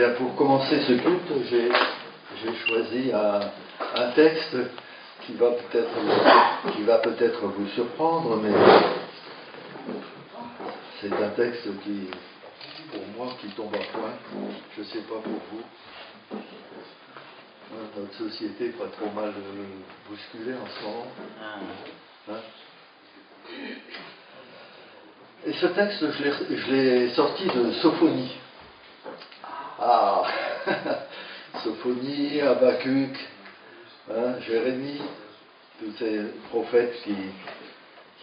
Bien, pour commencer ce culte, j'ai choisi un texte qui va peut-être vous surprendre, mais c'est un texte qui, pour moi, qui tombe à point. Je ne sais pas pour vous. Notre société pas trop mal bousculée en ce moment. Hein? Et ce texte, je l'ai sorti de Sophonie. Ah, Sophonie, Habakkuk, Jérémie, tous ces prophètes qui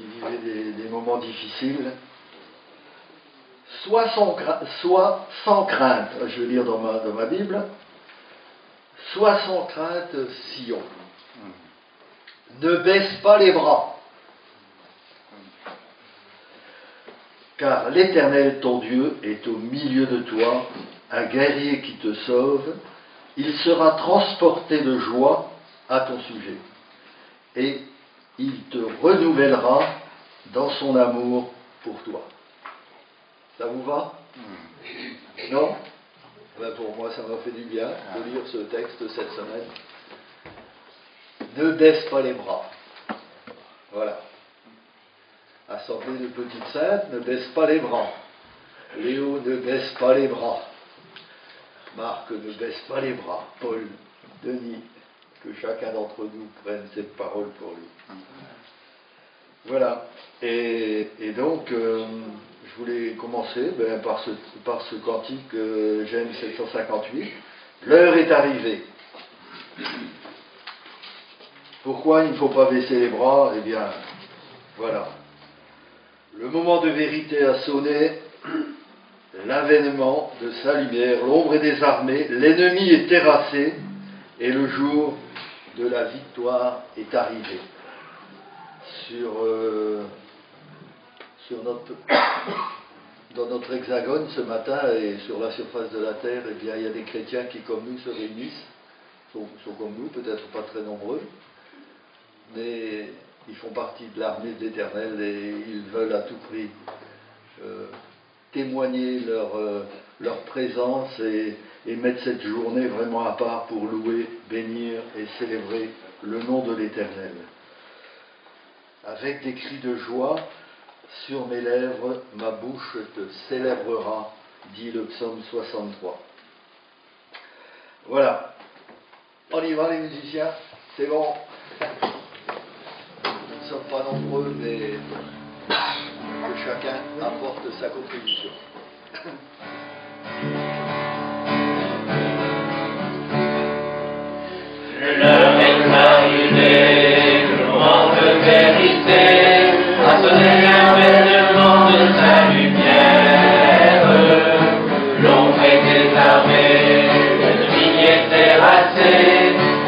vivaient des moments difficiles. Sois sans crainte, je veux lire dans ma Bible, sois sans crainte, Sion. Ne baisse pas les bras, car l'Éternel, ton Dieu, est au milieu de toi, un guerrier qui te sauve. Il sera transporté de joie à ton sujet, et il te renouvellera dans son amour pour toi. Ça vous va? Non? Ben pour moi, ça m'a fait du bien de lire ce texte cette semaine. Ne baisse pas les bras. Voilà. Assemblée de petites saintes, ne baisse pas les bras. Léo, ne baisse pas les bras. Marc, ne baisse pas les bras. Paul, Denis, que chacun d'entre nous prenne cette parole pour lui. Voilà. Et donc, je voulais commencer par ce cantique Gênes 758. L'heure est arrivée. Pourquoi il ne faut pas baisser les bras? Eh bien, voilà. Le moment de vérité a sonné, l'avènement de sa lumière, l'ombre est désarmée, l'ennemi est terrassé, et le jour de la victoire est arrivé. Dans notre hexagone ce matin et sur la surface de la terre, eh bien, il y a des chrétiens qui, comme nous, se réunissent, sont comme nous, peut-être pas très nombreux, mais ils font partie de l'armée de l'Éternel et ils veulent à tout prix témoigner leur présence et mettre cette journée vraiment à part pour louer, bénir et célébrer le nom de l'Éternel. Avec des cris de joie, sur mes lèvres, ma bouche te célébrera, dit le psaume 63. Voilà. On y va les musiciens, c'est bon. Nous ne sommes pas nombreux, mais que chacun apporte sa contribution. L'heure est arrivée, le moment de vérité a sonné l'avènement de sa lumière. L'ombre est désarmée, l'ennemi est terrassé,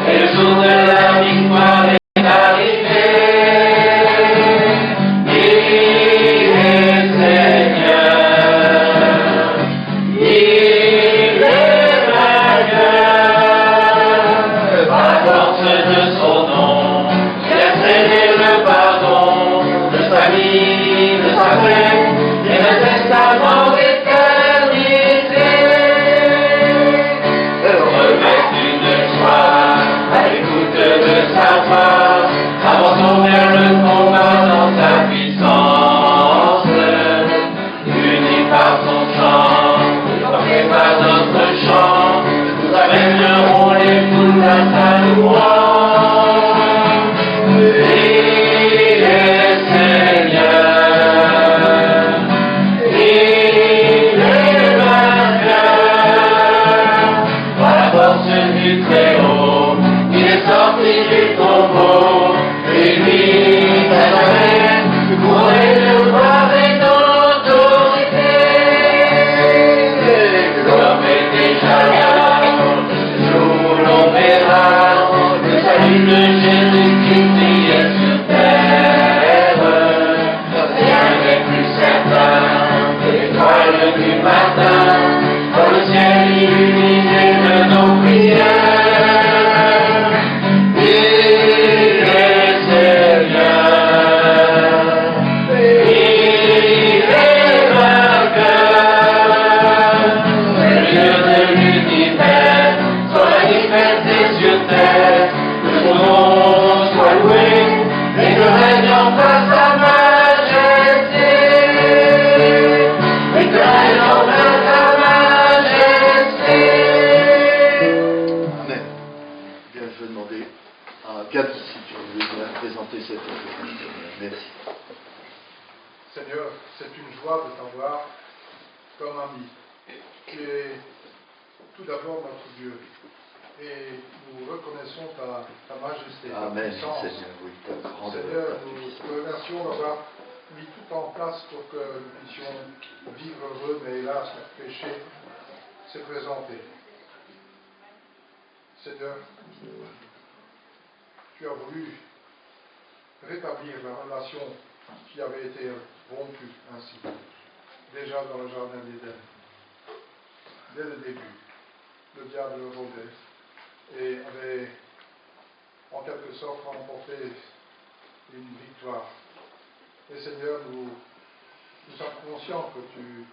et le jour de la victoire est arrivé. Il est Seigneur, il est vainqueur, par la force de son nom, il a cédé le pardon, le salut, le salut, et le testament d'éternité. Revêtu de joie, à l'écoute de sa voix, avançons vers le combat dans sa puissance, unis par son chant, portés par notre chant, nous amènerons les foules à sa louange. Il est Seigneur, il est vainqueur, par la force du Très-Haut, il est sorti du tombeau. Gabi, si tu veux bien présenter cette conférence. Merci. Seigneur, c'est une joie de t'avoir comme ami. Tu es tout d'abord notre Dieu. Et nous reconnaissons ta majesté, ta Amen, puissance. Seigneur, oui, ta grandeur, Seigneur, ta nous puissance. te remercions d'avoir mis tout en place pour que nous puissions vivre heureux, mais hélas, notre péché s'est présenté. Seigneur, tu as voulu rétablir la relation qui avait été rompue ainsi, déjà dans le jardin d'Éden. Dès le début, le diable rôdait et avait en quelque sorte remporté une victoire. Et Seigneur, nous sommes conscients que tu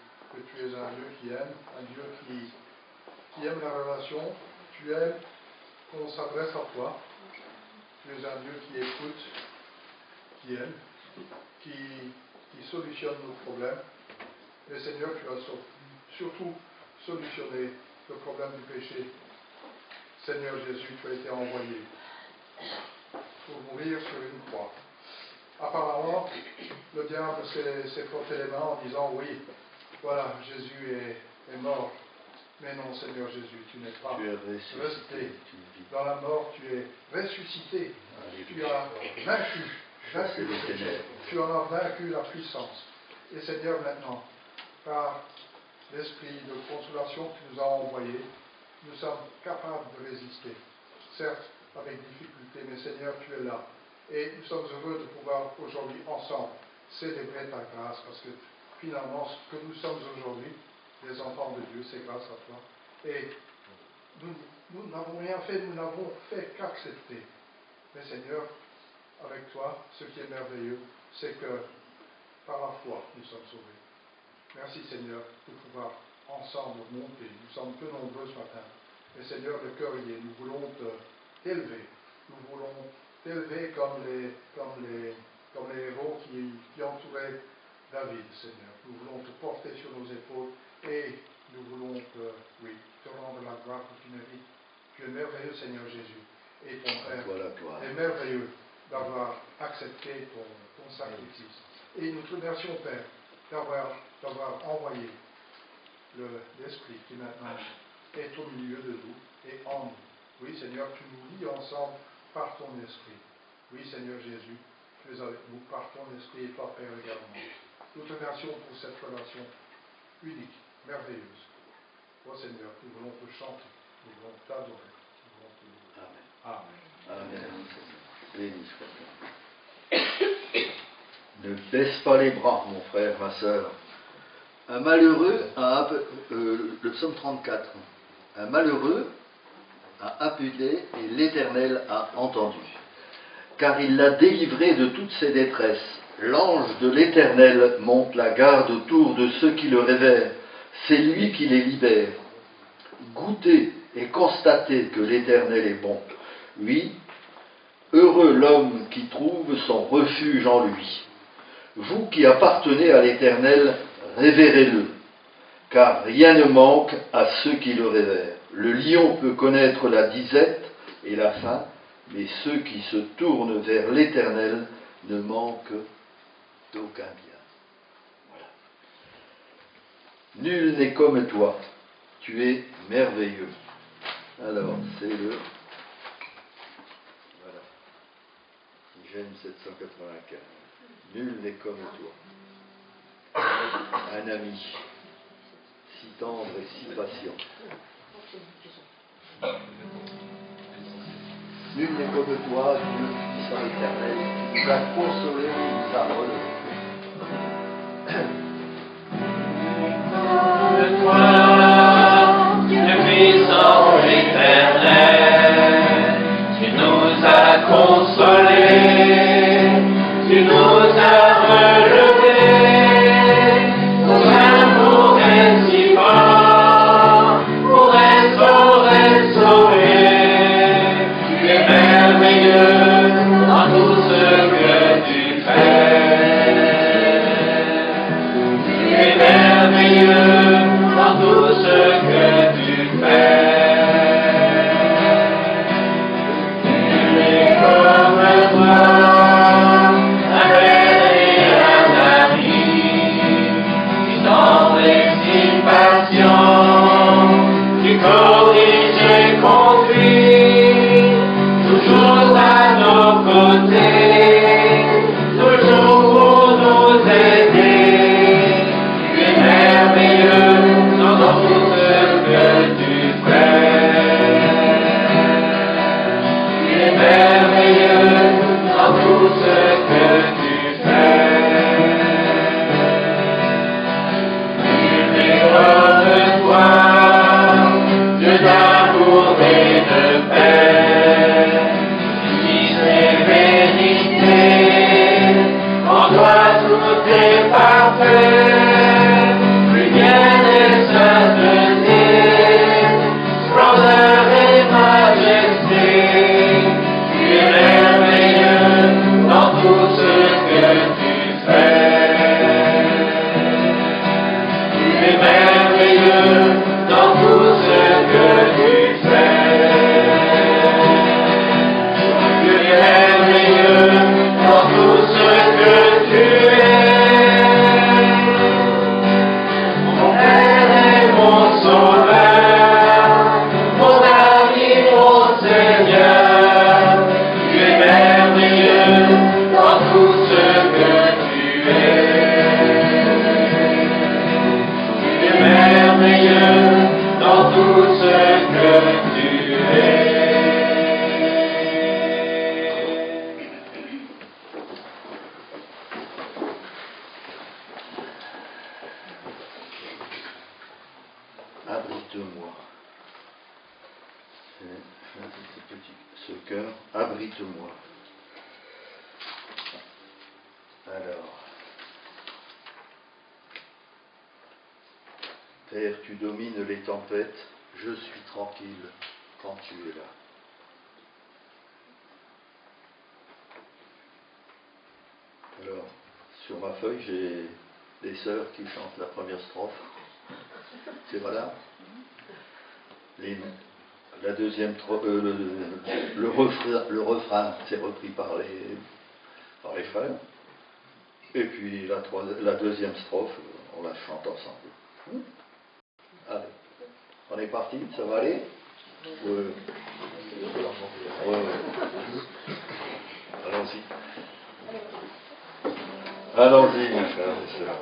es un Dieu qui aime, un Dieu qui aime la relation, tu aimes qu'on s'adresse à toi, tu es un Dieu qui écoute, qui aime, qui solutionne nos problèmes. Et Seigneur, tu as surtout solutionné le problème du péché. Seigneur Jésus, tu as été envoyé pour mourir sur une croix. Apparemment, le diable s'est frotté les mains en disant oui, voilà, Jésus est mort. Mais non, Seigneur Jésus, tu n'es pas resté dans la mort, tu es ressuscité. Tu as vaincu le péché. Tu en as vaincu la puissance. Et Seigneur, maintenant, par l'esprit de consolation que tu nous as envoyé, nous sommes capables de résister. Certes, avec difficulté, mais Seigneur, tu es là. Et nous sommes heureux de pouvoir aujourd'hui, ensemble, célébrer ta grâce, parce que finalement, ce que nous sommes aujourd'hui, les enfants de Dieu, c'est grâce à toi. Et nous n'avons rien fait, nous n'avons fait qu'accepter. Mais Seigneur, avec toi, ce qui est merveilleux, c'est que par la foi, nous sommes sauvés. Merci Seigneur de pouvoir ensemble monter. Nous sommes peu nombreux ce matin. Mais Seigneur, le cœur y est. Nous voulons t'élever. Nous voulons t'élever comme les héros qui entouraient David, Seigneur. Nous voulons te porter sur nos épaules et nous voulons te rendre la gloire que tu mérites. Tu es merveilleux, Seigneur Jésus. Et ton Père est merveilleux d'avoir accepté ton sacrifice. Et nous te remercions, Père, d'avoir envoyé l'Esprit qui maintenant est au milieu de nous et en nous. Oui, Seigneur, tu nous lis ensemble par ton Esprit. Oui, Seigneur Jésus, tu es avec nous par ton Esprit et toi, Père, également. Nous te remercions pour cette relation unique, merveilleuse. Oh Seigneur, nous voulons te chanter, nous voulons t'adorer, nous voulons te louer. Amen. Amen. Béni soit. Ne baisse pas les bras, mon frère, ma sœur. Un malheureux le psaume 34. Un malheureux a appelé et l'Éternel a entendu. Car il l'a délivré de toutes ses détresses. L'ange de l'Éternel monte la garde autour de ceux qui le révèrent. C'est lui qui les libère. Goûtez et constatez que l'Éternel est bon. Oui, heureux l'homme qui trouve son refuge en lui. Vous qui appartenez à l'Éternel, révérez-le, car rien ne manque à ceux qui le révèrent. Le lion peut connaître la disette et la faim, mais ceux qui se tournent vers l'Éternel ne manquent d'aucun bien. Voilà. Nul n'est comme toi, tu es merveilleux. Alors, c'est le... Voilà. Gênes 795. Nul n'est comme toi. Un ami, si tendre et si patient. Nul n'est comme toi, Dieu puissant éternel, qui nous a consolés, qui nous a relevés. De toi, Dieu puissant éternel, tu nous as consolés, tu nous as relevés, ton amour est si fort, pour restaurer, sauver. Tu es merveilleux dans tout ce que tu fais. Tu es merveilleux dans tout ce que tu fais. Tu es dites-moi. Alors, Père, tu domines les tempêtes, je suis tranquille quand tu es là. Alors, sur ma feuille, j'ai des sœurs qui chantent la première strophe. C'est voilà. La deuxième le refrain, c'est repris par les frères. Et puis la deuxième strophe, on la chante ensemble. Allez, on est parti, ça va aller? Ouais. Allons-y. Allons-y, mes frères et sœurs.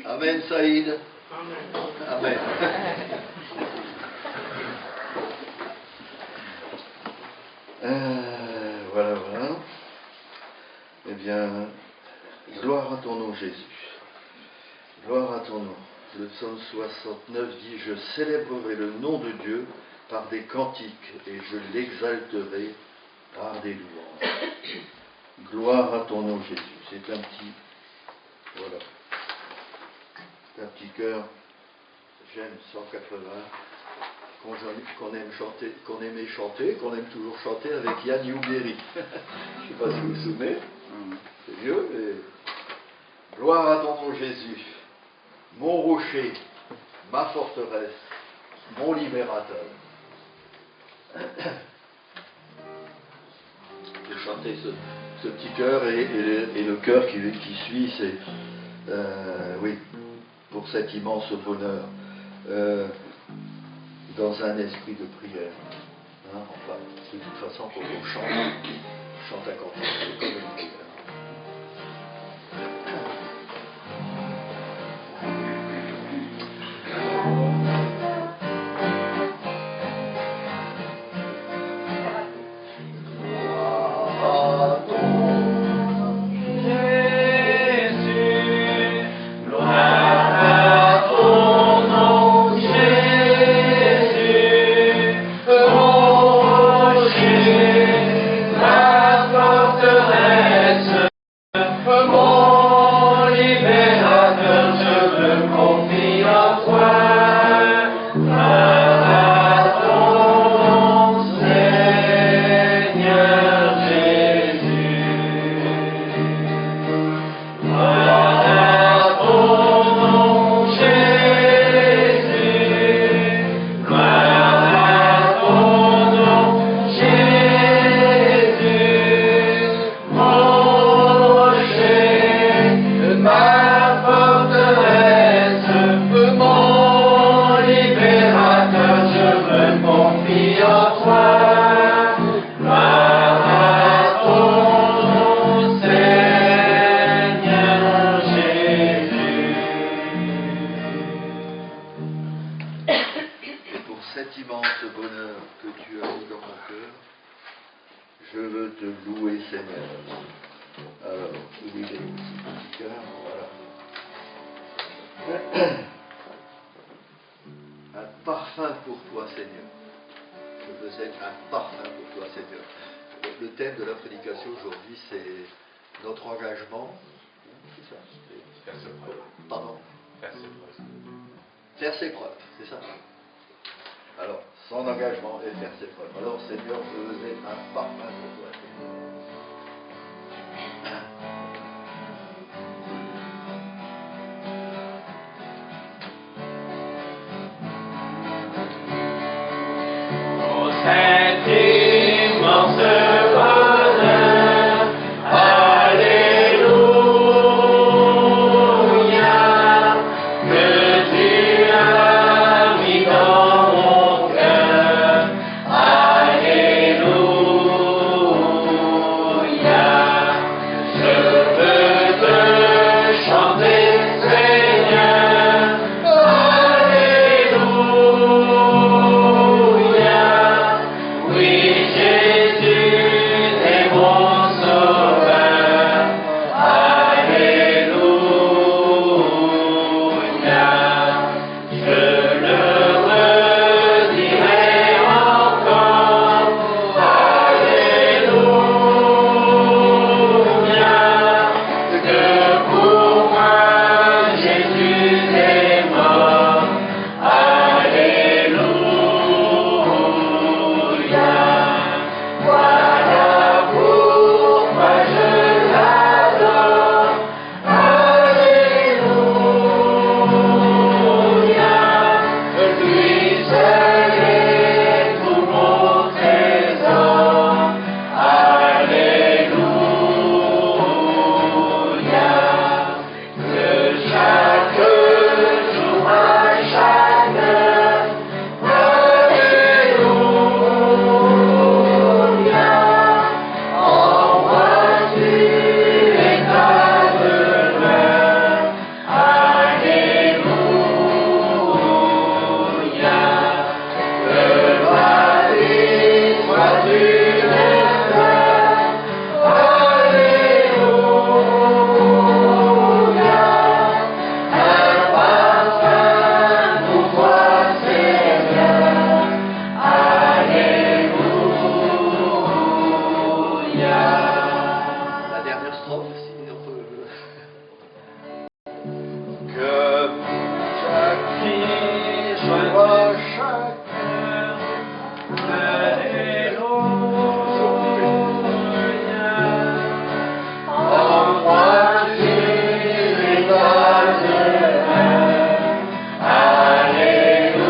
Amen, Saïd. Amen. Voilà. Eh bien, gloire à ton nom, Jésus. Gloire à ton nom. Le psaume 69 dit: je célébrerai le nom de Dieu par des cantiques et je l'exalterai par des louanges. Gloire à ton nom, Jésus. C'est un petit... Voilà. Un petit cœur, j'aime 180, qu'on aimait chanter, qu'on aime toujours chanter avec Yann Youberi. Je ne sais pas si vous vous souvenez, c'est vieux, mais gloire à ton nom, Jésus, mon rocher, ma forteresse, mon libérateur. J'ai chanté ce petit cœur et le cœur qui suit, c'est oui. Pour cet immense bonheur, dans un esprit de prière. Hein, enfin, de toute façon, quand on chante un cantique, c'est comme une prière. Forteresse Je veux te louer, Seigneur. Alors, où il est aussi, petit cœur, voilà. Un parfum pour toi, Seigneur. Je veux être un parfum pour toi, Seigneur. Le thème de la prédication aujourd'hui, c'est notre engagement. C'est ça. Faire ses preuves. Pardon. Faire ses preuves. Faire ses preuves, c'est ça. Alors, son engagement et faire ses preuves. Alors, Seigneur, je veux être un parfum pour toi, Seigneur. Oh, cet immense bonheur, Alléluia, que tu as mis dans mon cœur, Alléluia, je veux te chanter, Seigneur, Alléluia. Oui, Jésus est mon sauveur. Alléluia. Je le redirai encore. Alléluia. Que pour moi Jésus est mort. Alléluia. Voilà pourquoi je l'adore. Alléluia. Lui seul est tout mon trésor. Alléluia. Que chaque jour, à chaque heure, Alléluia. Envoie-tu les ta demeure. Alléluia. Que ma vie soit une fleur. Alléluia. Un parfum pour toi, Seigneur. Alléluia. La dernière strophe, si on peut. Que chaque fille soit chaque cœur. Alléluia. Envoie-tu les ta demeure. Alléluia.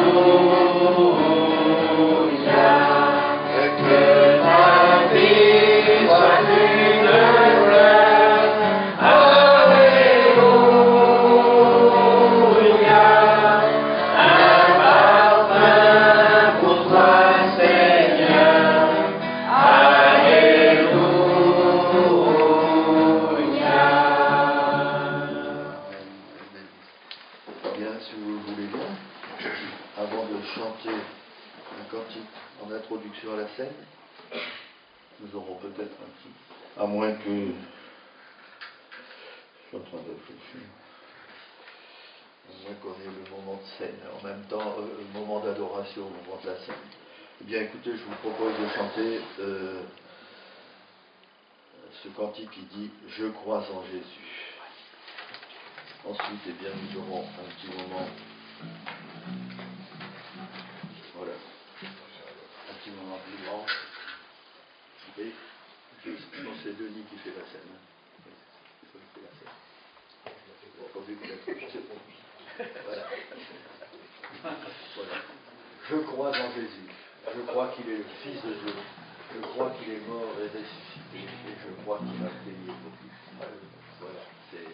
Que ta vie soit une fleur. Alléluia. Un parfum pour toi, Seigneur. Alléluia. Bien, si vous le voulez bien, avant de chanter un cantique en introduction à la scène, nous aurons peut-être un petit. À moins que. Je suis en train de réfléchir. À moins qu'on ait le moment de scène, en même temps, le moment d'adoration, le moment de la scène. Eh bien, écoutez, je vous propose de chanter ce cantique qui dit « Je crois en Jésus ». Ensuite, eh bien, nous aurons un petit moment. Voilà. Un petit moment plus grand. Et je pense que c'est Denis qui fait la scène. C'est toi qui fais la scène. Bon, comme lui, c'est bon. Voilà. Voilà. Je crois en Jésus. Je crois qu'il est le Fils de Dieu. Je crois qu'il est mort et ressuscité. Et je crois qu'il a payé pour tout. Voilà. C'est.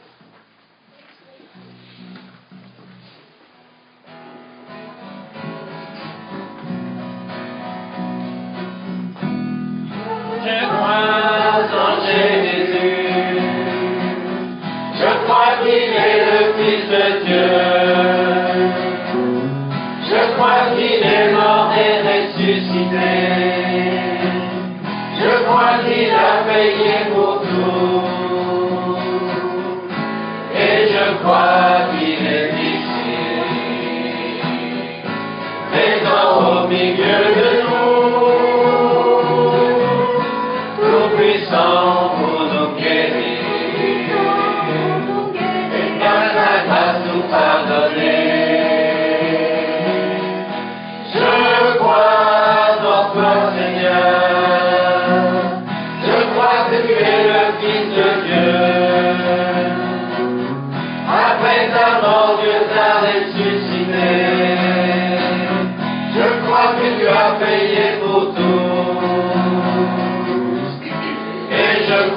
Je crois en Jésus. Je crois qu'il est le Fils de Dieu. Je crois qu'il est mort et ressuscité. Je crois qu'il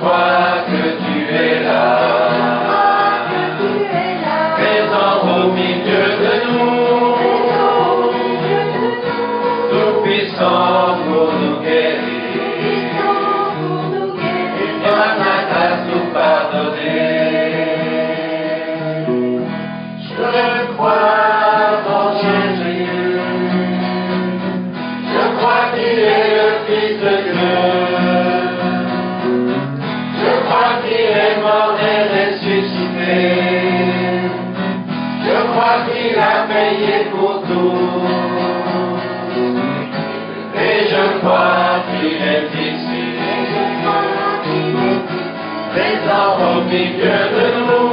crois que tu es là, présent au milieu de nous, tout puissant pour nous guérir, et par ta grâce nous pardonner. Je crois en Jésus, je crois qu'il est le Fils de Dieu. Je crois qu'il est mort et ressuscité. Je crois qu'il a payé pour tout. Et je crois qu'il est ici, présent au milieu de nous,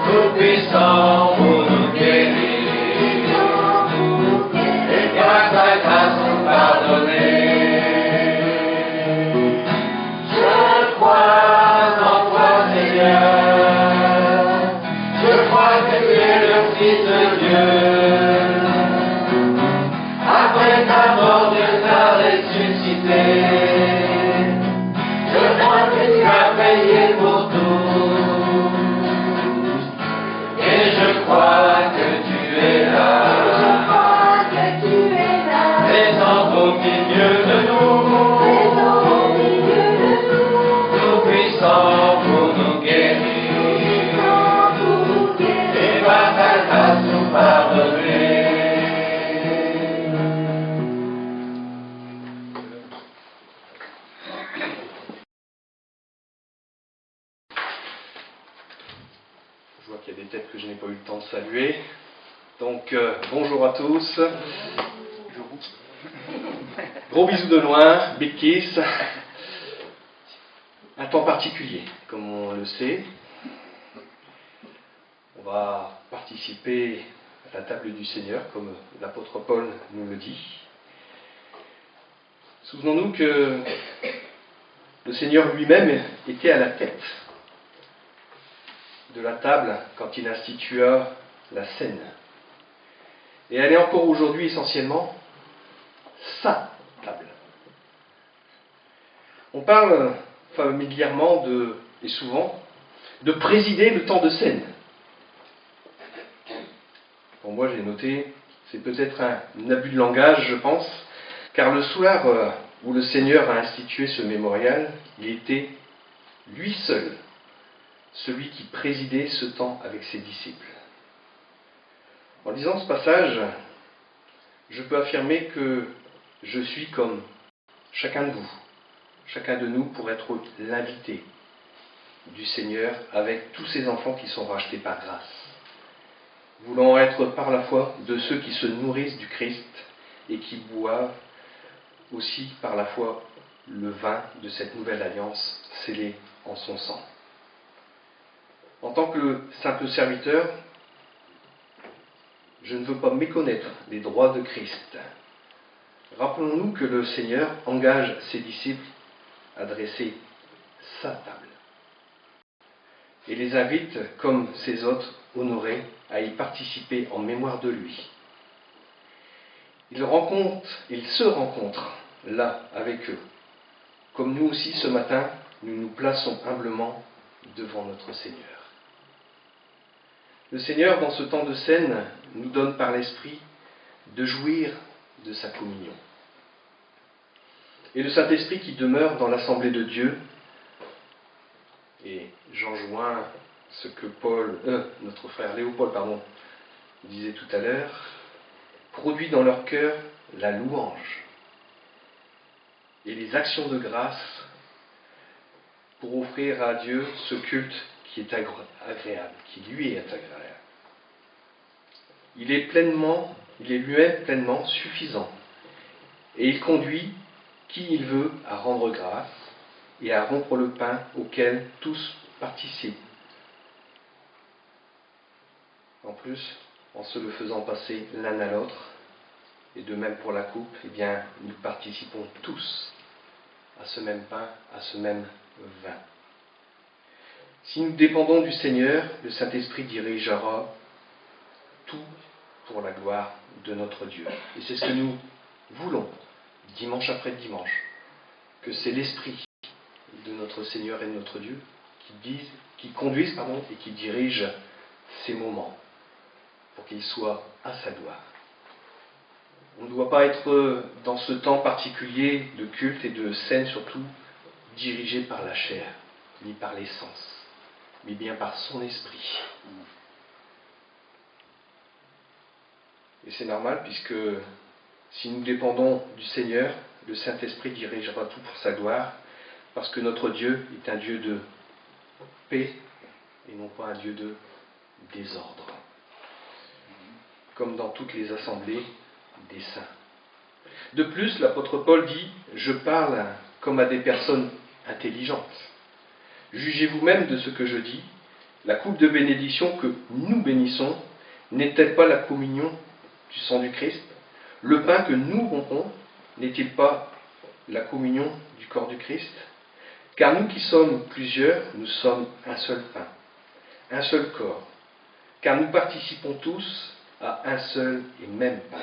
tout puissant pour nous guérir, et par ta grâce nous pardonner. Je crois en toi, Seigneur, je crois que tu es le Fils de Dieu. Après ta mort, Dieu t'a ressuscité. Je crois que tu as payé pour tout. Et je crois que tu es là, présent au milieu de nous, tout puissant pour nous guérir, et par ta grâce nous pardonner. Je vois qu'il y a des têtes que je n'ai pas eu le temps de saluer. Donc, bonjour à tous. Gros bisous de loin, big kiss. Un temps particulier, comme on le sait. On va participer à la table du Seigneur, comme l'apôtre Paul nous le dit. Souvenons-nous que le Seigneur lui-même était à la tête de la table quand il institua la scène. Et elle est encore aujourd'hui essentiellement sa table. On parle familièrement et souvent de présider le temps de scène. Pour moi, j'ai noté, c'est peut-être un abus de langage, je pense, car le soir où le Seigneur a institué ce mémorial, il était lui seul celui qui présidait ce temps avec ses disciples. En lisant ce passage, je peux affirmer que je suis comme chacun de vous, chacun de nous, pour être l'invité du Seigneur avec tous ces enfants qui sont rachetés par grâce, voulant être par la foi de ceux qui se nourrissent du Christ et qui boivent aussi par la foi le vin de cette nouvelle alliance scellée en son sang. En tant que simple serviteur, je ne veux pas méconnaître les droits de Christ. Rappelons-nous que le Seigneur engage ses disciples à dresser sa table et les invite, comme ses hôtes honorés, à y participer en mémoire de lui. Il se rencontre là avec eux. Comme nous aussi ce matin, nous nous plaçons humblement devant notre Seigneur. Le Seigneur, dans ce temps de scène, nous donne par l'Esprit de jouir de sa communion. Et le Saint-Esprit qui demeure dans l'assemblée de Dieu, et j'en joins ce que notre frère Léopold disait tout à l'heure, produit dans leur cœur la louange et les actions de grâce pour offrir à Dieu ce culte qui est agréable, qui lui est agréable. Il est lui-même pleinement suffisant et il conduit qui il veut à rendre grâce et à rompre le pain auquel tous participent. En plus, en se le faisant passer l'un à l'autre, et de même pour la coupe, eh bien, nous participons tous à ce même pain, à ce même vin. Si nous dépendons du Seigneur, le Saint-Esprit dirigera tout pour la gloire de notre Dieu. Et c'est ce que nous voulons, dimanche après dimanche, que c'est l'Esprit de notre Seigneur et de notre Dieu qui conduise et qui dirige ces moments pour qu'ils soient à sa gloire. On ne doit pas être dans ce temps particulier de culte et de scène surtout dirigé par la chair, ni par les sens, mais bien par son esprit. Et c'est normal puisque si nous dépendons du Seigneur, le Saint-Esprit dirigera tout pour sa gloire, parce que notre Dieu est un Dieu de paix et non pas un Dieu de désordre, comme dans toutes les assemblées des saints. De plus, l'apôtre Paul dit « Je parle comme à des personnes intelligentes. Jugez vous-même de ce que je dis. La coupe de bénédiction que nous bénissons n'est-elle pas la communion du sang du Christ? Le pain que nous rompons n'est-il pas la communion du corps du Christ? Car nous qui sommes plusieurs, nous sommes un seul pain, un seul corps. Car nous participons tous à un seul et même pain. »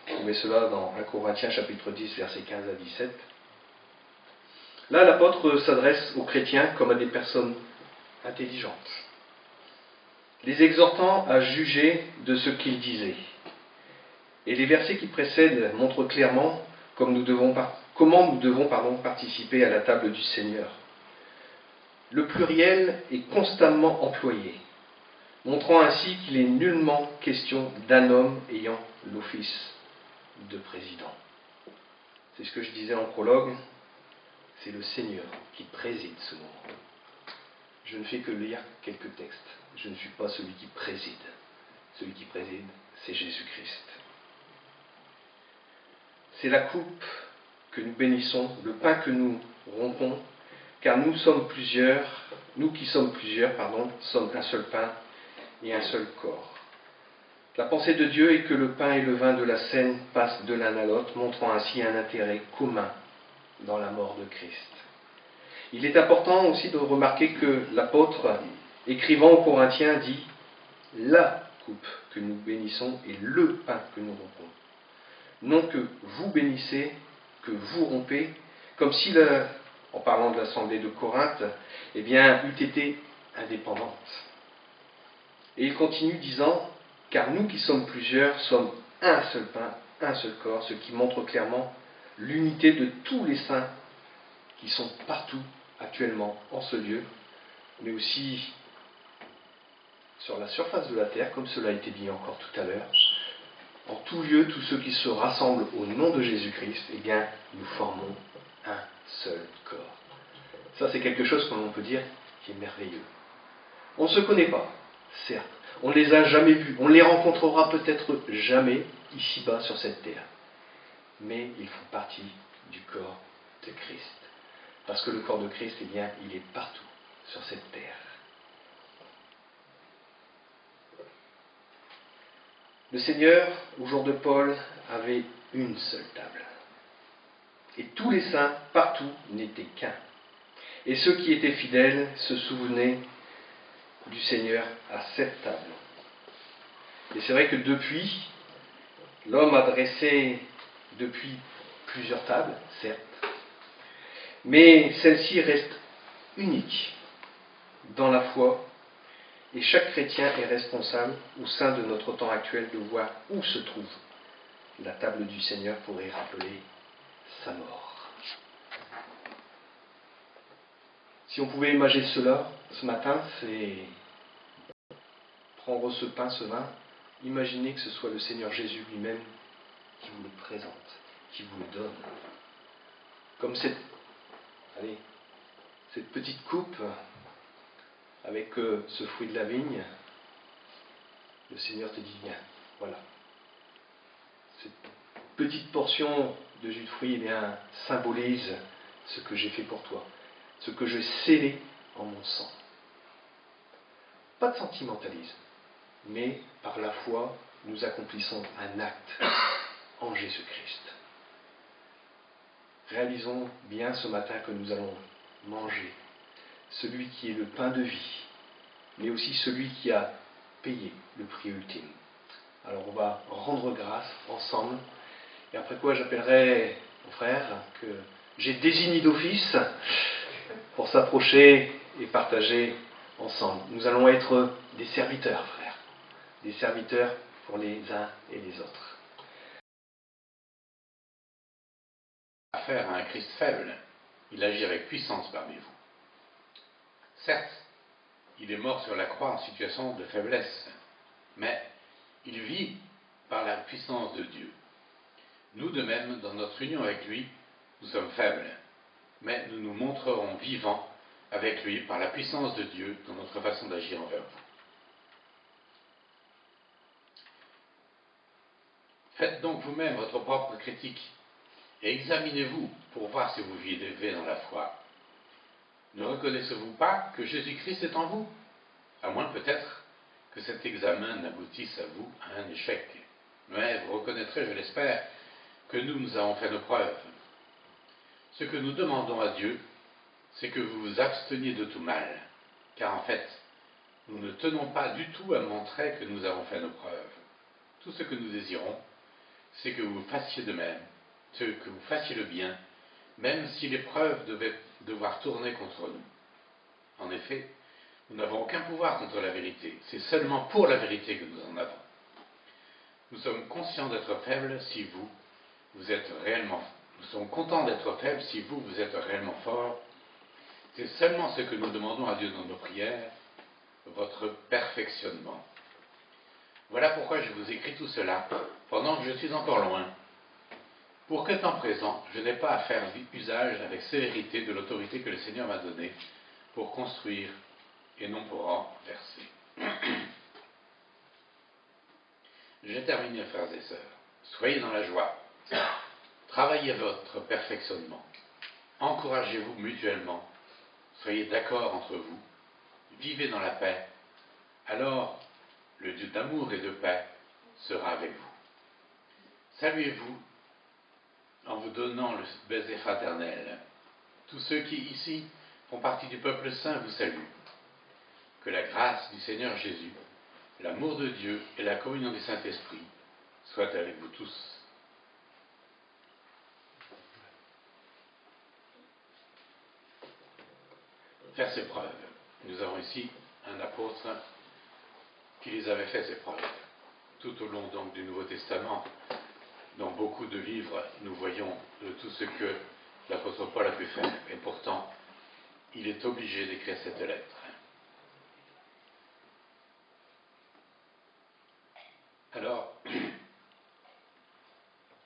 Vous trouvez cela dans 1 Corinthiens chapitre 10, versets 15 à 17. Là, l'apôtre s'adresse aux chrétiens comme à des personnes intelligentes, les exhortant à juger de ce qu'ils disaient. Et les versets qui précèdent montrent clairement comment nous devons participer à la table du Seigneur. Le pluriel est constamment employé, montrant ainsi qu'il est nullement question d'un homme ayant l'office de président. C'est ce que je disais en prologue, c'est le Seigneur qui préside ce moment. Je ne fais que lire quelques textes, je ne suis pas celui qui préside. Celui qui préside, c'est Jésus-Christ. C'est la coupe que nous bénissons, le pain que nous rompons, car nous qui sommes plusieurs, sommes un seul pain et un seul corps. La pensée de Dieu est que le pain et le vin de la scène passent de l'un à l'autre, montrant ainsi un intérêt commun dans la mort de Christ. Il est important aussi de remarquer que l'apôtre, écrivant aux Corinthiens, dit « la coupe que nous bénissons et le pain que nous rompons ». Non que vous bénissez, que vous rompez, comme si, en parlant de l'assemblée de Corinthe, eût été indépendante. Et il continue disant « car nous qui sommes plusieurs sommes un seul pain, un seul corps », ce qui montre clairement l'unité de tous les saints qui sont partout actuellement en ce lieu, mais aussi sur la surface de la terre, comme cela a été dit encore tout à l'heure. En tout lieu, tous ceux qui se rassemblent au nom de Jésus-Christ, nous formons un seul corps. Ça, c'est quelque chose, comme on peut dire, qui est merveilleux. On ne se connaît pas, certes. On ne les a jamais vus. On ne les rencontrera peut-être jamais ici-bas sur cette terre. Mais ils font partie du corps de Christ. Parce que le corps de Christ, il est partout sur cette terre. Le Seigneur, au jour de Paul, avait une seule table. Et tous les saints, partout, n'étaient qu'un. Et ceux qui étaient fidèles se souvenaient du Seigneur à cette table. Et c'est vrai que depuis, l'homme a dressé depuis plusieurs tables, certes, mais celle-ci reste unique dans la foi, et chaque chrétien est responsable au sein de notre temps actuel de voir où se trouve la table du Seigneur pour y rappeler sa mort. Si on pouvait imaginer cela ce matin, c'est prendre ce pain, ce vin, imaginez que ce soit le Seigneur Jésus lui-même qui vous le présente, qui vous le donne. Comme cette petite coupe avec ce fruit de la vigne, le Seigneur te dit, voilà. Cette petite portion de jus de fruit symbolise ce que j'ai fait pour toi, ce que j'ai scellé en mon sang. Pas de sentimentalisme, mais par la foi, nous accomplissons un acte en Jésus-Christ. Réalisons bien ce matin que nous allons manger celui qui est le pain de vie, mais aussi celui qui a payé le prix ultime. Alors on va rendre grâce ensemble, et après quoi j'appellerai mon frère que j'ai désigné d'office pour s'approcher et partager ensemble. Nous allons être des serviteurs, frères, des serviteurs pour les uns et les autres. Affaire à un Christ faible, il agit avec puissance parmi vous. Certes, il est mort sur la croix en situation de faiblesse, mais il vit par la puissance de Dieu. Nous de même, dans notre union avec lui, nous sommes faibles, mais nous nous montrerons vivants avec lui par la puissance de Dieu dans notre façon d'agir envers vous. Faites donc vous-même votre propre critique et examinez-vous pour voir si vous vivez dans la foi. Ne reconnaissez-vous pas que Jésus-Christ est en vous? À moins peut-être que cet examen n'aboutisse à vous à un échec. Mais vous reconnaîtrez, je l'espère, que nous avons fait nos preuves. Ce que nous demandons à Dieu, c'est que vous vous absteniez de tout mal, car en fait, nous ne tenons pas du tout à montrer que nous avons fait nos preuves. Tout ce que nous désirons, c'est que vous fassiez de même, que vous fassiez le bien, même si les preuves devaient devoir tourner contre nous. En effet, nous n'avons aucun pouvoir contre la vérité, c'est seulement pour la vérité que nous en avons. Nous sommes conscients d'être faibles si vous êtes réellement. Nous sommes contents d'être faibles si vous êtes réellement forts. C'est seulement ce que nous demandons à Dieu dans nos prières, votre perfectionnement. Voilà pourquoi je vous écris tout cela, pendant que je suis encore loin, pour que temps présent, je n'ai pas à faire usage avec sévérité de l'autorité que le Seigneur m'a donnée pour construire et non pour renverser. J'ai terminé, frères et sœurs. Soyez dans la joie. Travaillez votre perfectionnement. Encouragez-vous mutuellement. Soyez d'accord entre vous. Vivez dans la paix. Alors, le Dieu d'amour et de paix sera avec vous. Saluez-vous en vous donnant le baiser fraternel. Tous ceux qui, ici, font partie du peuple saint vous saluent. Que la grâce du Seigneur Jésus, l'amour de Dieu et la communion du Saint-Esprit soient avec vous tous. Faire ses preuves. Nous avons ici un apôtre qui les avait fait ses preuves. Tout au long donc du Nouveau Testament, dans beaucoup de livres, nous voyons tout ce que l'apôtre Paul a pu faire. Et pourtant, il est obligé d'écrire cette lettre. Alors,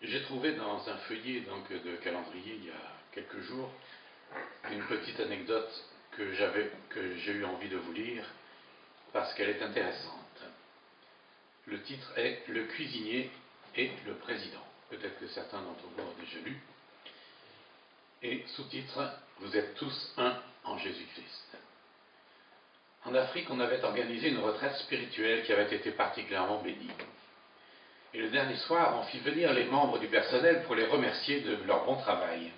j'ai trouvé dans un feuillet donc, de calendrier il y a quelques jours une petite anecdote que j'ai eu envie de vous lire parce qu'elle est intéressante. Le titre est « Le cuisinier et le président ». Peut-être que certains d'entre vous ont déjà lu. Et sous-titre « Vous êtes tous un en Jésus-Christ ». En Afrique, on avait organisé une retraite spirituelle qui avait été particulièrement bénie. Et le dernier soir, on fit venir les membres du personnel pour les remercier de leur bon travail.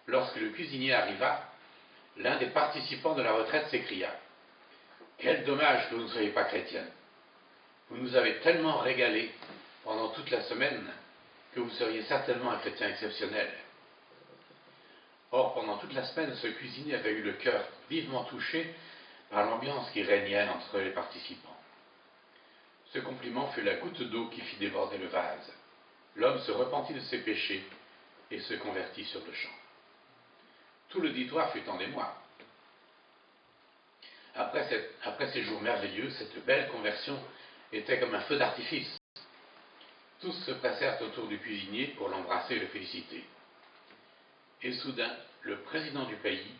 Lorsque le cuisinier arriva, l'un des participants de la retraite s'écria « Quel dommage que vous ne soyez pas chrétien. Vous nous avez tellement régalés pendant toute la semaine que vous seriez certainement un chrétien exceptionnel. » Or, pendant toute la semaine, ce cuisinier avait eu le cœur vivement touché par l'ambiance qui régnait entre les participants. Ce compliment fut la goutte d'eau qui fit déborder le vase. L'homme se repentit de ses péchés et se convertit sur le champ. Tout l'auditoire fut en émoi. Après ces jours merveilleux, cette belle conversion était comme un feu d'artifice. Tous se pressèrent autour du cuisinier pour l'embrasser et le féliciter. Et soudain, le président du pays,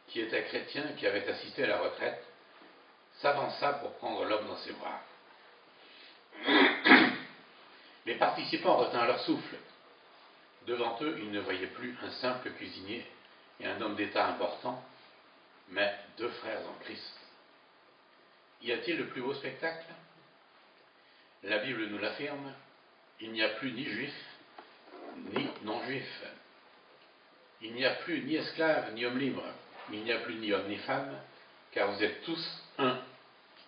qui était chrétien et qui avait assisté à la retraite, s'avança pour prendre l'homme dans ses bras. Les participants retinrent leur souffle. Devant eux, ils ne voyaient plus un simple cuisinier et un homme d'État important, mais deux frères en Christ. Y a-t-il le plus beau spectacle? La Bible nous l'affirme, il n'y a plus ni juif, ni non-juif. Il n'y a plus ni esclave, ni homme libre. Il n'y a plus ni homme, ni femme, car vous êtes tous un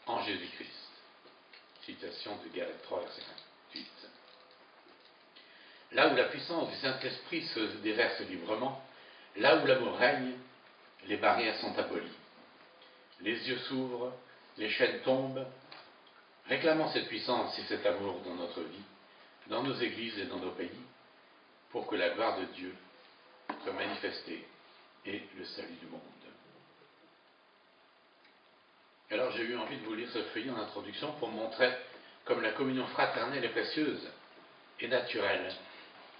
en Jésus-Christ. Citation de Galates 3, verset 28. là où la puissance du Saint-Esprit se déverse librement, là où l'amour règne, les barrières sont abolies. Les yeux s'ouvrent, les chaînes tombent. Réclamons cette puissance et cet amour dans notre vie, dans nos églises et dans nos pays, pour que la gloire de Dieu soit manifestée et le salut du monde. Alors j'ai eu envie de vous lire ce feuillet en introduction pour montrer comme la communion fraternelle est précieuse et naturelle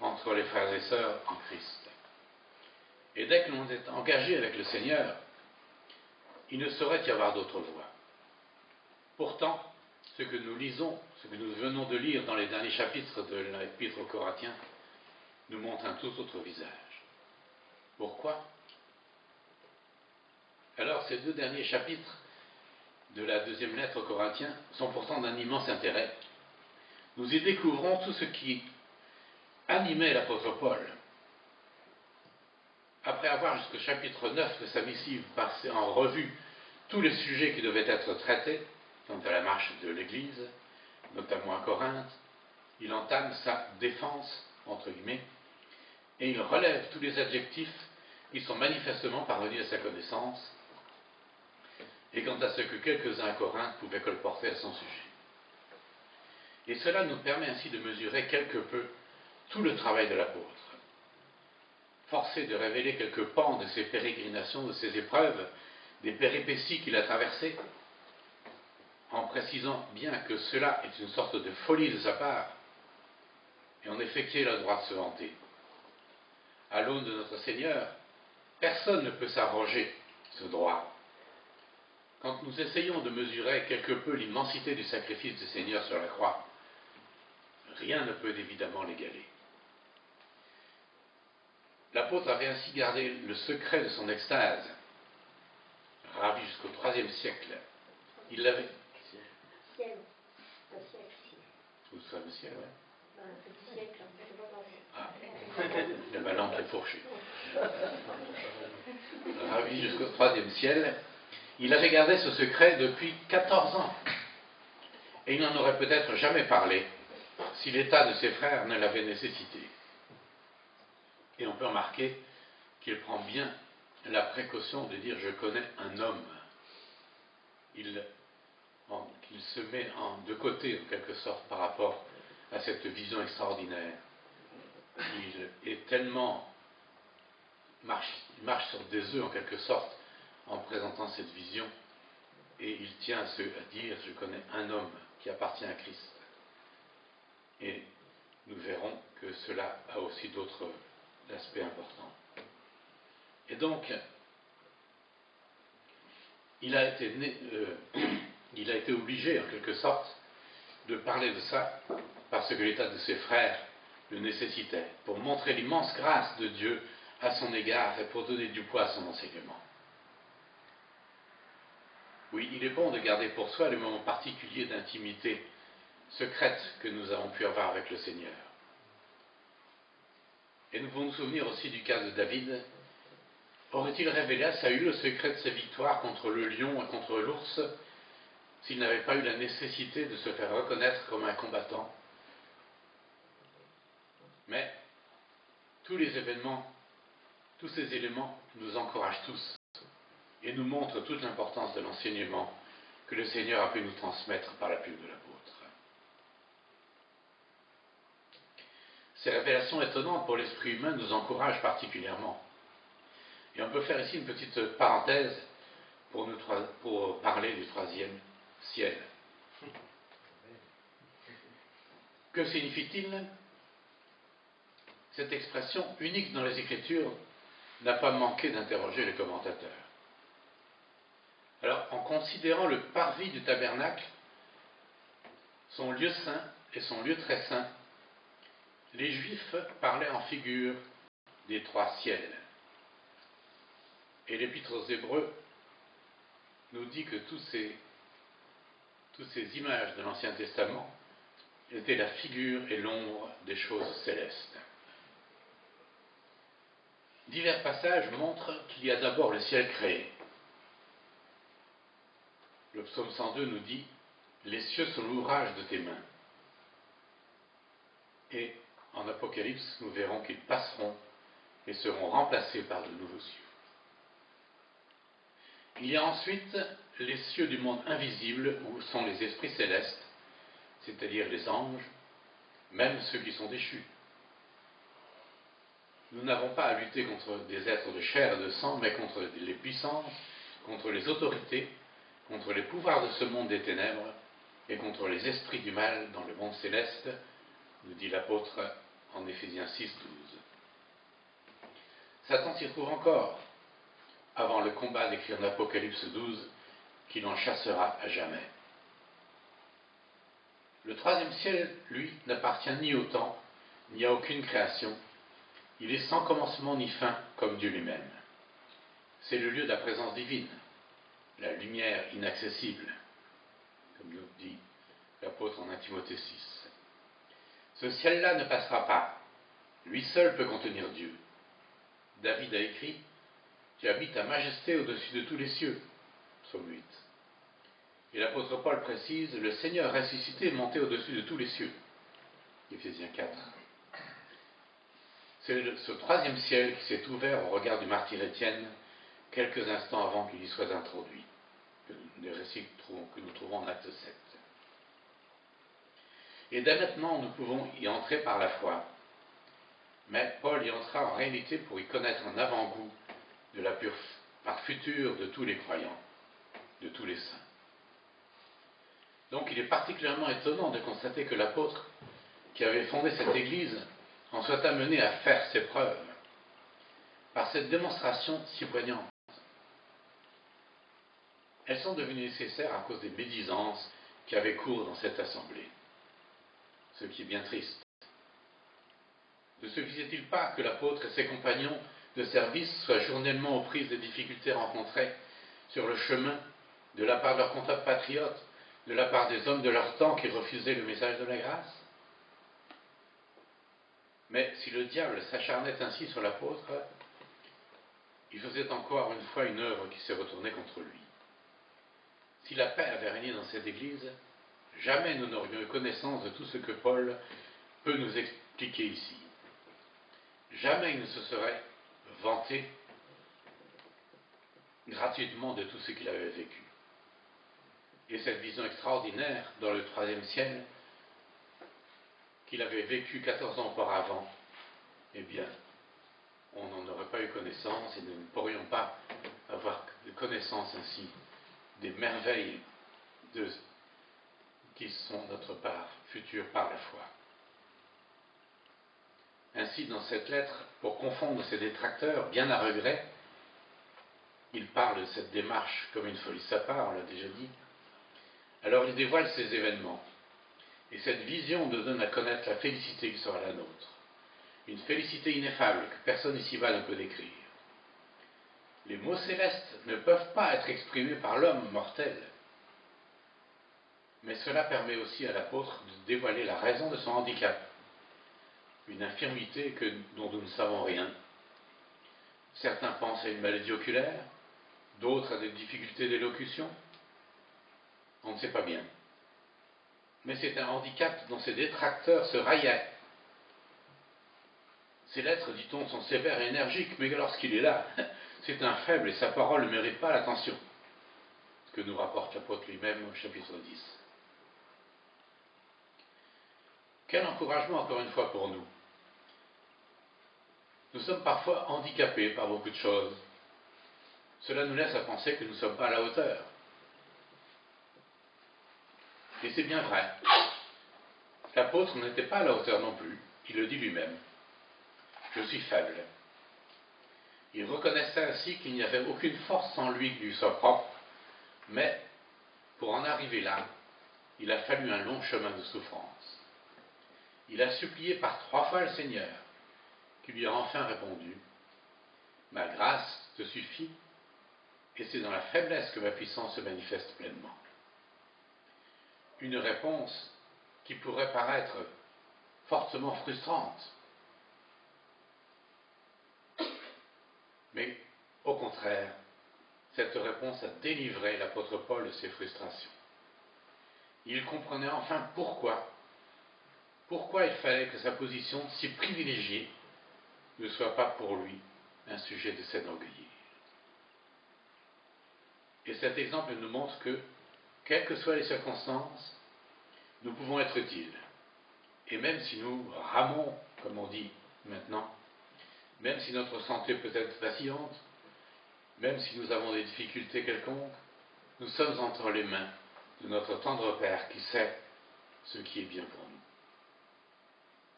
entre les frères et sœurs en Christ. Et dès que l'on est engagé avec le Seigneur, il ne saurait y avoir d'autre voie. Pourtant, ce que nous lisons, ce que nous venons de lire dans les derniers chapitres de l'Épître aux Corinthiens, nous montre un tout autre visage. Pourquoi? Alors, ces 2 derniers chapitres de la 2e lettre aux Corinthiens sont pourtant d'un immense intérêt. Nous y découvrons tout ce qui animait l'apôtre Paul. Après avoir jusqu'au chapitre 9 de sa missive passé en revue tous les sujets qui devaient être traités quant à la marche de l'Église, notamment à Corinthe, il entame sa défense, entre guillemets, et il relève tous les adjectifs qui sont manifestement parvenus à sa connaissance, et quant à ce que quelques-uns à Corinthe pouvaient colporter à son sujet. Et cela nous permet ainsi de mesurer quelque peu tout le travail de l'apôtre. Forcé de révéler quelques pans de ses pérégrinations, de ses épreuves, des péripéties qu'il a traversées, en précisant bien que cela est une sorte de folie de sa part, et en effet qui a le droit de se vanter. À l'aune de notre Seigneur, personne ne peut s'arroger ce droit. Quand nous essayons de mesurer quelque peu l'immensité du sacrifice du Seigneur sur la croix, rien ne peut évidemment l'égaler. L'apôtre avait ainsi gardé le secret de son extase, ravi jusqu'au IIIe siècle. Il l'avait... Ciel. Un siècle. Tout ça, le ciel, ouais. Un petit siècle, je sais pas comment. Ah, la langue est fourchue. Ravi jusqu'au IIIe ciel, il avait gardé ce secret depuis 14 ans. Et il n'en aurait peut-être jamais parlé si l'état de ses frères ne l'avait nécessité. Et on peut remarquer qu'il prend bien la précaution de dire « je connais un homme ». Il se met de côté, en quelque sorte, par rapport à cette vision extraordinaire. Il est tellement... il marche sur des œufs, en quelque sorte, en présentant cette vision, et il tient à dire « je connais un homme qui appartient à Christ ». Et nous verrons que cela a aussi d'autres aspects importants. Et donc, il a été obligé, en quelque sorte, de parler de ça, parce que l'état de ses frères le nécessitait, pour montrer l'immense grâce de Dieu à son égard et pour donner du poids à son enseignement. Oui, il est bon de garder pour soi le moment particulier d'intimité secrète que nous avons pu avoir avec le Seigneur. Et nous pouvons nous souvenir aussi du cas de David. Aurait-il révélé à Saül le secret de ses victoires contre le lion et contre l'ours s'il n'avait pas eu la nécessité de se faire reconnaître comme un combattant? Mais tous les événements, tous ces éléments nous encouragent tous et nous montrent toute l'importance de l'enseignement que le Seigneur a pu nous transmettre par la plume de l'apôtre. Ces révélations étonnantes pour l'esprit humain nous encouragent particulièrement. Et on peut faire ici une petite parenthèse pour parler du 3e ciel. Que signifie-t-il? Cette expression unique dans les Écritures n'a pas manqué d'interroger les commentateurs. Alors, en considérant le parvis du tabernacle, son lieu saint et son lieu très saint, les Juifs parlaient en figure des 3 ciels. Et l'Épître aux Hébreux nous dit que toutes ces images de l'Ancien Testament étaient la figure et l'ombre des choses célestes. Divers passages montrent qu'il y a d'abord le ciel créé. Le psaume 102 nous dit « Les cieux sont l'ouvrage de tes mains ». Et en Apocalypse, nous verrons qu'ils passeront et seront remplacés par de nouveaux cieux. Il y a ensuite les cieux du monde invisible où sont les esprits célestes, c'est-à-dire les anges, même ceux qui sont déchus. Nous n'avons pas à lutter contre des êtres de chair et de sang, mais contre les puissances, contre les autorités, contre les pouvoirs de ce monde des ténèbres et contre les esprits du mal dans le monde céleste, nous dit l'apôtre en Éphésiens 6, 12. Satan s'y trouve encore, avant le combat décrit en Apocalypse 12, qu'il en chassera à jamais. Le troisième ciel, lui, n'appartient ni au temps, ni à aucune création. Il est sans commencement ni fin, comme Dieu lui-même. C'est le lieu de la présence divine, la lumière inaccessible, comme nous dit l'apôtre en 1 Timothée 6. Ce ciel-là ne passera pas. Lui seul peut contenir Dieu. David a écrit « Tu habites ta majesté au-dessus de tous les cieux » psaume 8. Et l'apôtre Paul précise « Le Seigneur ressuscité est monté au-dessus de tous les cieux » Éphésiens 4. C'est ce troisième ciel qui s'est ouvert au regard du martyr Étienne quelques instants avant qu'il y soit introduit, les récits que nous trouvons en acte 7. Et dès maintenant, nous pouvons y entrer par la foi. Mais Paul y entra en réalité pour y connaître un avant-goût de la pure part future de tous les croyants, de tous les saints. Donc il est particulièrement étonnant de constater que l'apôtre qui avait fondé cette Église en soit amené à faire ses preuves par cette démonstration si poignante. Elles sont devenues nécessaires à cause des médisances qui avaient cours dans cette assemblée, ce qui est bien triste. Ne suffisait-il pas que l'apôtre et ses compagnons de service soient journellement aux prises des difficultés rencontrées sur le chemin de la part de leurs compatriotes, de la part des hommes de leur temps qui refusaient le message de la grâce? Mais si le diable s'acharnait ainsi sur l'apôtre, il faisait encore une fois une œuvre qui s'est retournée contre lui. Si la paix avait régné dans cette Église, jamais nous n'aurions eu connaissance de tout ce que Paul peut nous expliquer ici. Jamais il ne se serait vanté gratuitement de tout ce qu'il avait vécu. Et cette vision extraordinaire dans le troisième ciel, qu'il avait vécu 14 ans auparavant, eh bien, on n'en aurait pas eu connaissance et nous ne pourrions pas avoir connaissance ainsi des merveilles qui sont notre part future par la foi. Ainsi, dans cette lettre, pour confondre ses détracteurs, bien à regret, il parle de cette démarche comme une folie de sa part, on l'a déjà dit. Alors il dévoile ces événements. Et cette vision nous donne à connaître la félicité qui sera la nôtre. Une félicité ineffable que personne ici-bas ne peut décrire. Les mots célestes ne peuvent pas être exprimés par l'homme mortel. Mais cela permet aussi à l'apôtre de dévoiler la raison de son handicap. Une infirmité dont nous ne savons rien. Certains pensent à une maladie oculaire, d'autres à des difficultés d'élocution. On ne sait pas bien. Mais c'est un handicap dont ses détracteurs se raillaient. Ses lettres, dit-on, sont sévères et énergiques, mais lorsqu'il est là, c'est un faible et sa parole ne mérite pas l'attention. Ce que nous rapporte l'apôtre lui-même au chapitre 10. Quel encouragement encore une fois pour nous. Nous sommes parfois handicapés par beaucoup de choses. Cela nous laisse à penser que nous ne sommes pas à la hauteur. Et c'est bien vrai. L'apôtre n'était pas à la hauteur non plus. Il le dit lui-même. Je suis faible. Il reconnaissait ainsi qu'il n'y avait aucune force en lui qui lui soit propre, mais pour en arriver là, il a fallu un long chemin de souffrance. Il a supplié par 3 fois le Seigneur, qui lui a enfin répondu « Ma grâce te suffit, et c'est dans la faiblesse que ma puissance se manifeste pleinement. » Une réponse qui pourrait paraître fortement frustrante, mais au contraire, cette réponse a délivré l'apôtre Paul de ses frustrations. Il comprenait enfin pourquoi pourquoi il fallait que sa position si privilégiée ne soit pas pour lui un sujet de s'enorgueillir. Et cet exemple nous montre que, quelles que soient les circonstances, nous pouvons être utiles. Et même si nous ramons, comme on dit maintenant, même si notre santé peut être vacillante, même si nous avons des difficultés quelconques, nous sommes entre les mains de notre tendre Père qui sait ce qui est bien pour nous.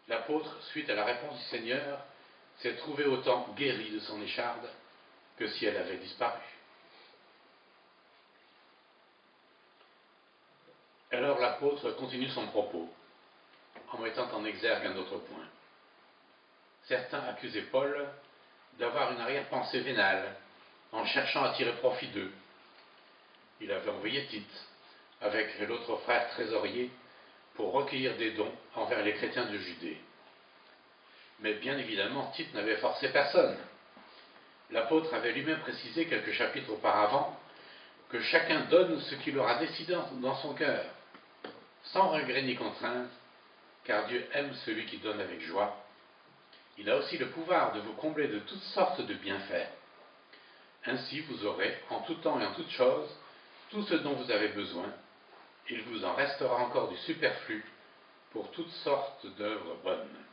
L'apôtre, suite à la réponse du Seigneur, s'est trouvé autant guéri de son écharde que si elle avait disparu. Alors l'apôtre continue son propos en mettant en exergue un autre point. Certains accusaient Paul d'avoir une arrière-pensée vénale en cherchant à tirer profit d'eux. Il avait envoyé Tite avec l'autre frère trésorier pour recueillir des dons envers les chrétiens de Judée. Mais bien évidemment, Tite n'avait forcé personne. L'apôtre avait lui-même précisé quelques chapitres auparavant que chacun donne ce qu'il aura décidé dans son cœur, sans regret ni contrainte, car Dieu aime celui qui donne avec joie. Il a aussi le pouvoir de vous combler de toutes sortes de bienfaits. Ainsi vous aurez, en tout temps et en toutes choses, tout ce dont vous avez besoin. Il vous en restera encore du superflu pour toutes sortes d'œuvres bonnes.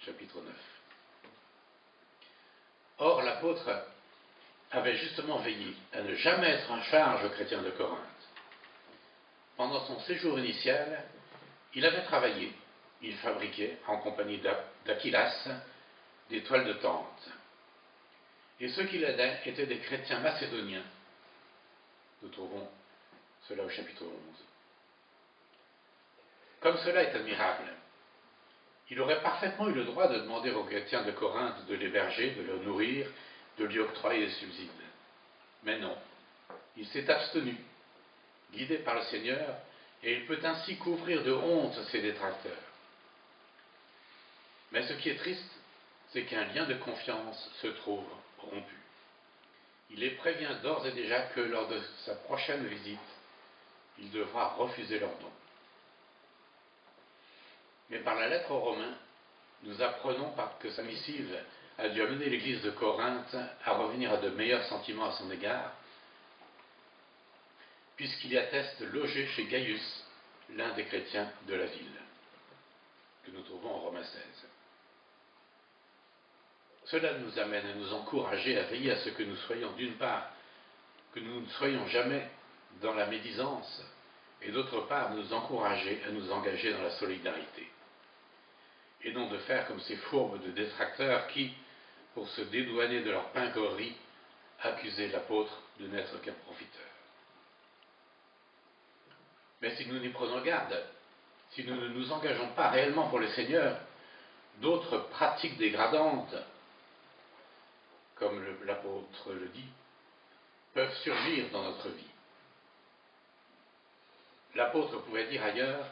Chapitre 9. Or, l'apôtre avait justement veillé à ne jamais être en charge aux chrétiens de Corinthe. Pendant son séjour initial, il avait travaillé, il fabriquait, en compagnie d'Aquilas, des toiles de tente. Et ceux qui l'aidaient étaient des chrétiens macédoniens. Nous trouvons cela au chapitre 11. Comme cela est admirable, il aurait parfaitement eu le droit de demander aux chrétiens de Corinthe de l'héberger, de le nourrir, de lui octroyer des subsides. Mais non, il s'est abstenu, guidé par le Seigneur, et il peut ainsi couvrir de honte ses détracteurs. Mais ce qui est triste, c'est qu'un lien de confiance se trouve rompu. Il les prévient d'ores et déjà que lors de sa prochaine visite, il devra refuser leurs dons. Mais par la lettre aux Romains, nous apprenons que sa missive a dû amener l'Église de Corinthe à revenir à de meilleurs sentiments à son égard, puisqu'il y atteste loger chez Gaius, l'un des chrétiens de la ville, que nous trouvons en Romains 16. Cela nous amène à nous encourager à veiller à ce que nous soyons, d'une part, que nous ne soyons jamais dans la médisance, et d'autre part, nous encourager à nous engager dans la solidarité. Et non de faire comme ces fourbes de détracteurs qui, pour se dédouaner de leur pincornerie, accusaient l'apôtre de n'être qu'un profiteur. Mais si nous n'y prenons garde, si nous ne nous engageons pas réellement pour le Seigneur, d'autres pratiques dégradantes, comme l'apôtre le dit, peuvent surgir dans notre vie. L'apôtre pouvait dire ailleurs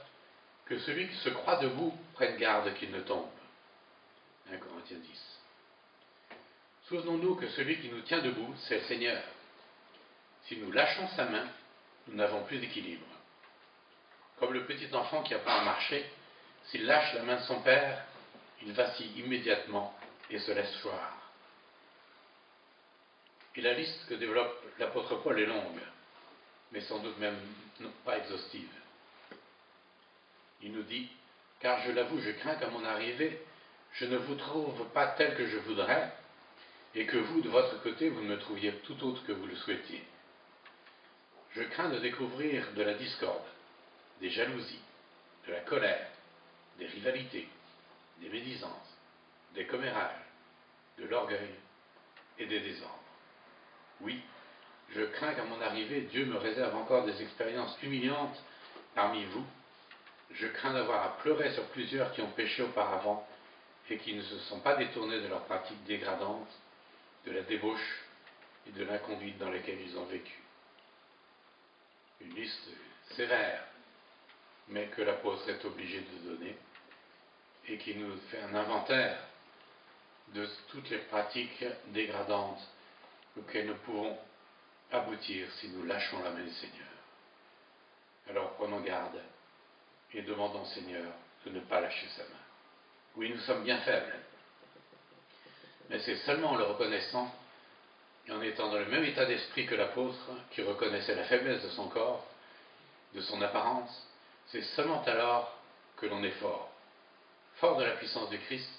que celui qui se croit debout prenne garde qu'il ne tombe. 1 Corinthiens 10. Souvenons-nous que celui qui nous tient debout, c'est le Seigneur. Si nous lâchons sa main, nous n'avons plus d'équilibre. Comme le petit enfant qui apprend à marcher, s'il lâche la main de son père, il vacille immédiatement et se laisse choir. Et la liste que développe l'apôtre Paul est longue, mais sans doute même pas exhaustive. Il nous dit « Car je l'avoue, je crains qu'à mon arrivée, je ne vous trouve pas tel que je voudrais, et que vous, de votre côté, vous ne me trouviez tout autre que vous le souhaitiez. Je crains de découvrir de la discorde, des jalousies, de la colère, des rivalités, des médisances, des commérages, de l'orgueil et des désordres. Oui, je crains qu'à mon arrivée, Dieu me réserve encore des expériences humiliantes parmi vous. Je crains d'avoir à pleurer sur plusieurs qui ont péché auparavant et qui ne se sont pas détournés de leurs pratiques dégradantes, de la débauche et de l'inconduite dans lesquelles ils ont vécu. » Une liste sévère, mais que l'apôtre est obligé de donner, et qui nous fait un inventaire de toutes les pratiques dégradantes auxquelles nous pouvons aboutir si nous lâchons la main du Seigneur. Alors prenons garde et demandons au Seigneur de ne pas lâcher sa main. Oui, nous sommes bien faibles, mais c'est seulement en le reconnaissant et en étant dans le même état d'esprit que l'apôtre, qui reconnaissait la faiblesse de son corps, de son apparence, c'est seulement alors que l'on est fort, fort de la puissance du Christ,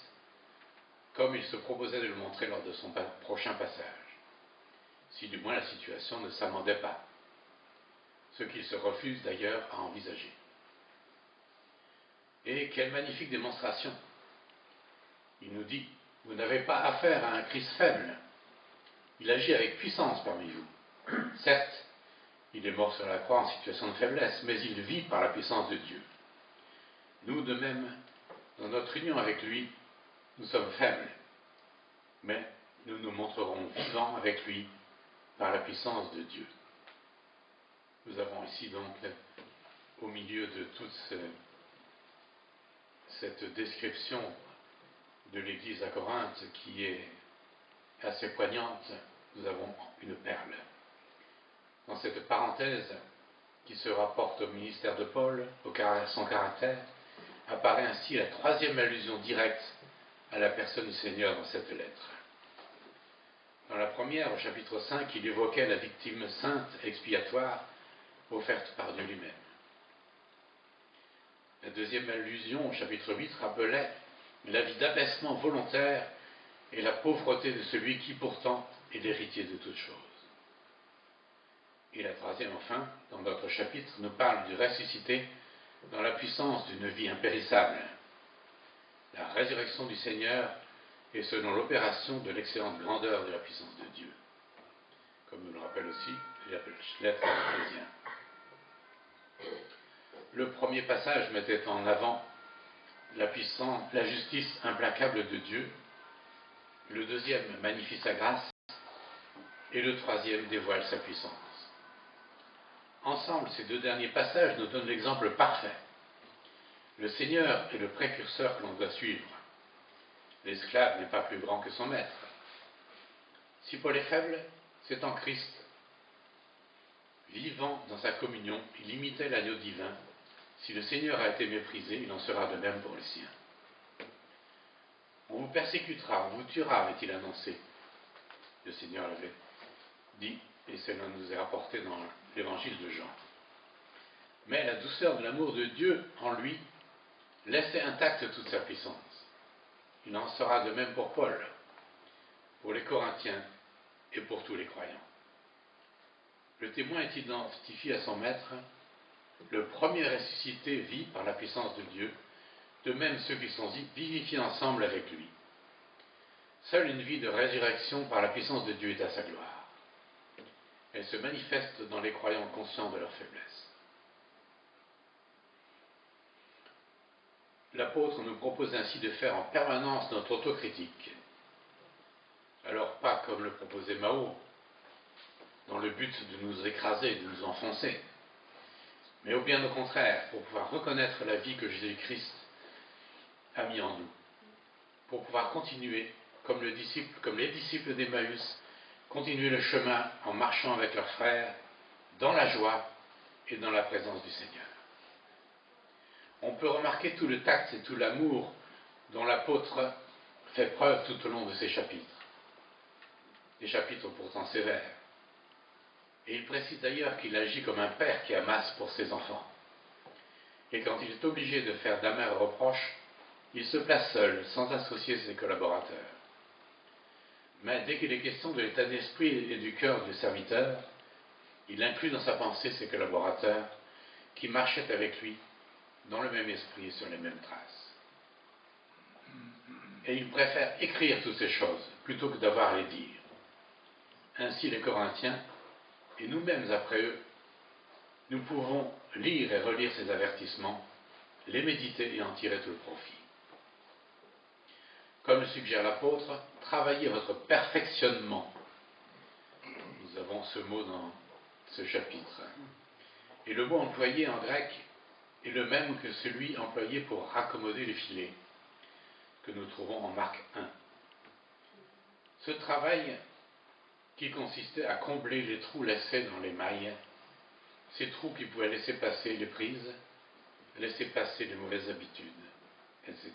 comme il se proposait de le montrer lors de son prochain passage, si du moins la situation ne s'amendait pas, ce qu'il se refuse d'ailleurs à envisager. Et quelle magnifique démonstration! Il nous dit, vous n'avez pas affaire à un Christ faible, il agit avec puissance parmi vous. Certes, il est mort sur la croix en situation de faiblesse, mais il vit par la puissance de Dieu. Nous, de même, dans notre union avec lui, nous sommes faibles, mais nous nous montrerons vivants avec lui par la puissance de Dieu. Nous avons ici donc, au milieu de toute cette description de l'Église à Corinthe qui est assez poignante, nous avons une perle. Dans cette parenthèse qui se rapporte au ministère de Paul, son caractère, apparaît ainsi la troisième allusion directe à la personne du Seigneur dans cette lettre. Dans la première, au chapitre 5, il évoquait la victime sainte expiatoire offerte par Dieu lui-même. La deuxième allusion, au chapitre 8, rappelait la vie d'abaissement volontaire et la pauvreté de celui qui pourtant est l'héritier de toutes choses. Et la troisième, enfin, dans notre chapitre, nous parle du ressuscité dans la puissance d'une vie impérissable. La résurrection du Seigneur est selon l'opération de l'excellente grandeur de la puissance de Dieu, comme nous le rappelle aussi la lettre aux Éphésiens. Le premier passage mettait en avant la justice implacable de Dieu, le deuxième magnifie sa grâce, et le troisième dévoile sa puissance. Ensemble, ces deux derniers passages nous donnent l'exemple parfait. Le Seigneur est le précurseur que l'on doit suivre. L'esclave n'est pas plus grand que son maître. Si Paul est faible, c'est en Christ. Vivant dans sa communion, il imitait l'agneau divin. Si le Seigneur a été méprisé, il en sera de même pour les siens. On vous persécutera, on vous tuera, avait-il annoncé. Le Seigneur l'avait dit, et cela nous est rapporté dans l'évangile de Jean. Mais la douceur de l'amour de Dieu en lui laissait intacte toute sa puissance. Il en sera de même pour Paul, pour les Corinthiens et pour tous les croyants. Le témoin est identifié à son maître. Le premier ressuscité vit par la puissance de Dieu, de même ceux qui sont vivifiés ensemble avec lui. Seule une vie de résurrection par la puissance de Dieu est à sa gloire. Elle se manifeste dans les croyants conscients de leur faiblesse. L'apôtre nous propose ainsi de faire en permanence notre autocritique. Alors pas comme le proposait Mao, dans le but de nous écraser, de nous enfoncer, mais au bien au contraire, pour pouvoir reconnaître la vie que Jésus-Christ a mis en nous, pour pouvoir continuer, comme les disciples d'Emmaüs, continuer le chemin en marchant avec leurs frères, dans la joie et dans la présence du Seigneur. On peut remarquer tout le tact et tout l'amour dont l'apôtre fait preuve tout au long de ces chapitres. Des chapitres pourtant sévères. Et il précise d'ailleurs qu'il agit comme un père qui amasse pour ses enfants. Et quand il est obligé de faire d'amers reproches, il se place seul, sans associer ses collaborateurs. Mais dès qu'il est question de l'état d'esprit et du cœur du serviteur, il inclut dans sa pensée ses collaborateurs qui marchaient avec lui dans le même esprit et sur les mêmes traces. Et il préfère écrire toutes ces choses plutôt que d'avoir à les dire. Ainsi les Corinthiens, et nous-mêmes après eux, nous pouvons lire et relire ces avertissements, les méditer et en tirer tout le profit. Comme le suggère l'apôtre, travaillez votre perfectionnement. Nous avons ce mot dans ce chapitre. Et le mot employé en grec est le même que celui employé pour raccommoder les filets, que nous trouvons en Marc 1. Ce travail qui consistait à combler les trous laissés dans les mailles, ces trous qui pouvaient laisser passer les prises, laisser passer les mauvaises habitudes. etc.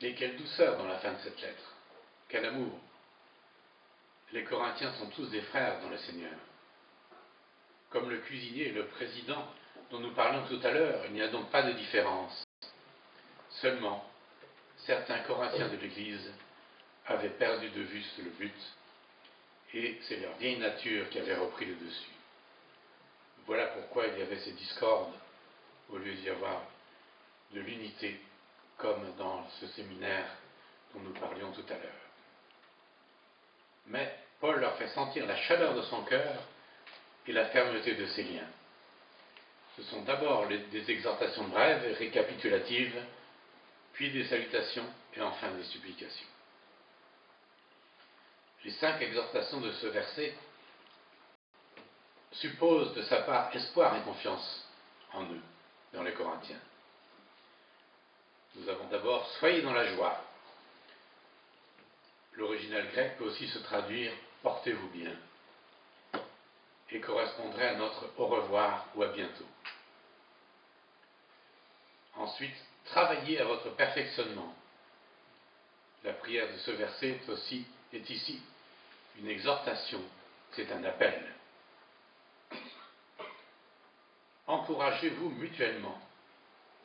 Et quelle douceur dans la fin de cette lettre, quel amour. Les Corinthiens sont tous des frères dans le Seigneur. Comme le cuisinier et le président dont nous parlions tout à l'heure, il n'y a donc pas de différence. Seulement, certains Corinthiens de l'Église avaient perdu de vue le but, et c'est leur vieille nature qui avait repris le dessus. Voilà pourquoi il y avait ces discordes, au lieu d'y avoir de l'unité, comme dans ce séminaire dont nous parlions tout à l'heure. Mais Paul leur fait sentir la chaleur de son cœur et la fermeté de ses liens. Ce sont d'abord des exhortations brèves et récapitulatives, puis des salutations et enfin des supplications. Les 5 exhortations de ce verset supposent de sa part espoir et confiance en eux, dans les Corinthiens. Nous avons d'abord « soyez dans la joie ». L'original grec peut aussi se traduire « portez-vous bien » et correspondrait à notre « au revoir » ou « à bientôt ». Ensuite, travaillez à votre perfectionnement. La prière de ce verset est ici une exhortation, c'est un appel. Encouragez-vous mutuellement,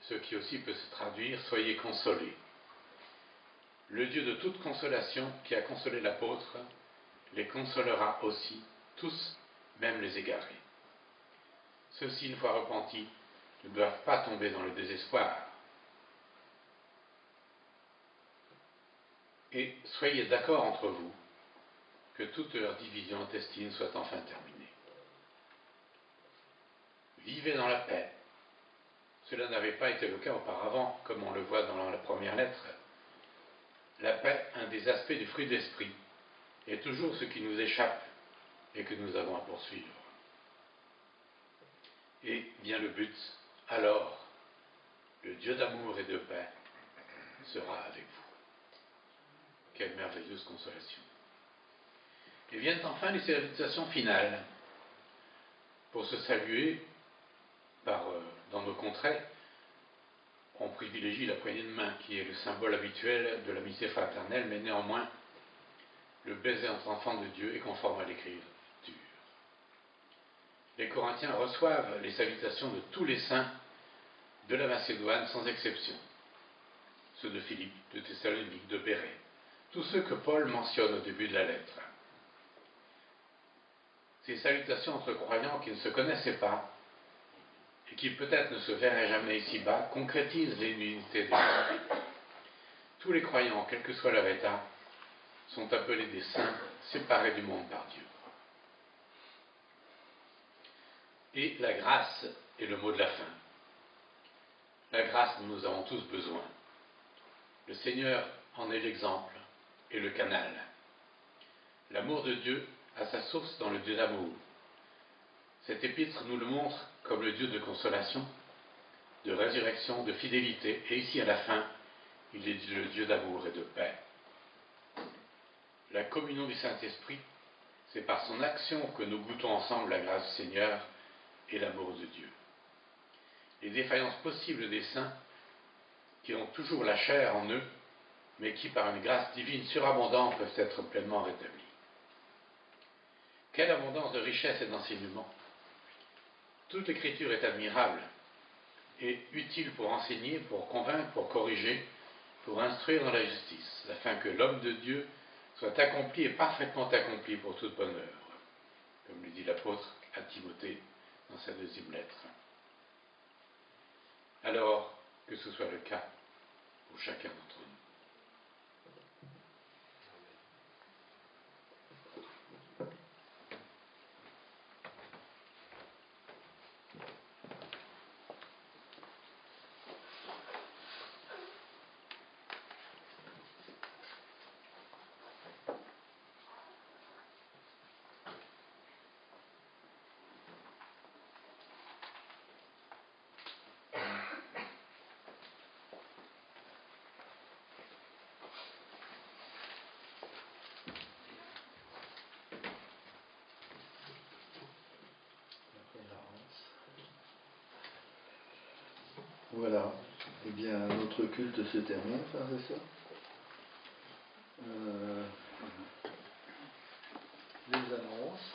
ce qui aussi peut se traduire « soyez consolés ». Le Dieu de toute consolation qui a consolé l'apôtre les consolera aussi, tous, même les égarés. Ceux-ci, une fois repentis, ne doivent pas tomber dans le désespoir. Et soyez d'accord entre vous que toute leur division intestine soit enfin terminée. Vivez dans la paix. Cela n'avait pas été le cas auparavant, comme on le voit dans la première lettre. La paix, un des aspects du fruit d'esprit, est toujours ce qui nous échappe et que nous avons à poursuivre. Et vient le but, alors, le Dieu d'amour et de paix sera avec vous. Quelle merveilleuse consolation. Et viennent enfin les salutations finales. Pour se saluer, dans nos contrées, on privilégie la poignée de main, qui est le symbole habituel de l'amitié fraternelle, mais néanmoins, le baiser entre enfants de Dieu est conforme à l'Écriture. Les Corinthiens reçoivent les salutations de tous les saints de la Macédoine, sans exception. Ceux de Philippe, de Thessalonique, de Bérée, tous ceux que Paul mentionne au début de la lettre. Ces salutations entre croyants qui ne se connaissaient pas et qui peut-être ne se verraient jamais ici-bas concrétisent l'unité de l'esprit. Tous les croyants, quel que soit leur état, sont appelés des saints séparés du monde par Dieu. Et la grâce est le mot de la fin. La grâce dont nous avons tous besoin. Le Seigneur en est l'exemple et le canal. L'amour de Dieu a sa source dans le Dieu d'amour. Cet épître nous le montre comme le Dieu de consolation, de résurrection, de fidélité, et ici à la fin, il est le Dieu d'amour et de paix. La communion du Saint-Esprit, c'est par son action que nous goûtons ensemble la grâce du Seigneur et l'amour de Dieu. Les défaillances possibles des saints, qui ont toujours la chair en eux, mais qui par une grâce divine surabondante peuvent être pleinement rétablies. Quelle abondance de richesse et d'enseignement! Toute l'Écriture est admirable et utile pour enseigner, pour convaincre, pour corriger, pour instruire dans la justice, afin que l'homme de Dieu soit accompli et parfaitement accompli pour toute bonne œuvre, comme le dit l'apôtre à Timothée dans sa 2e lettre. Alors, que ce soit le cas pour chacun d'entre nous. Voilà. Eh bien, notre culte se termine, frères et sœurs. Les annonces.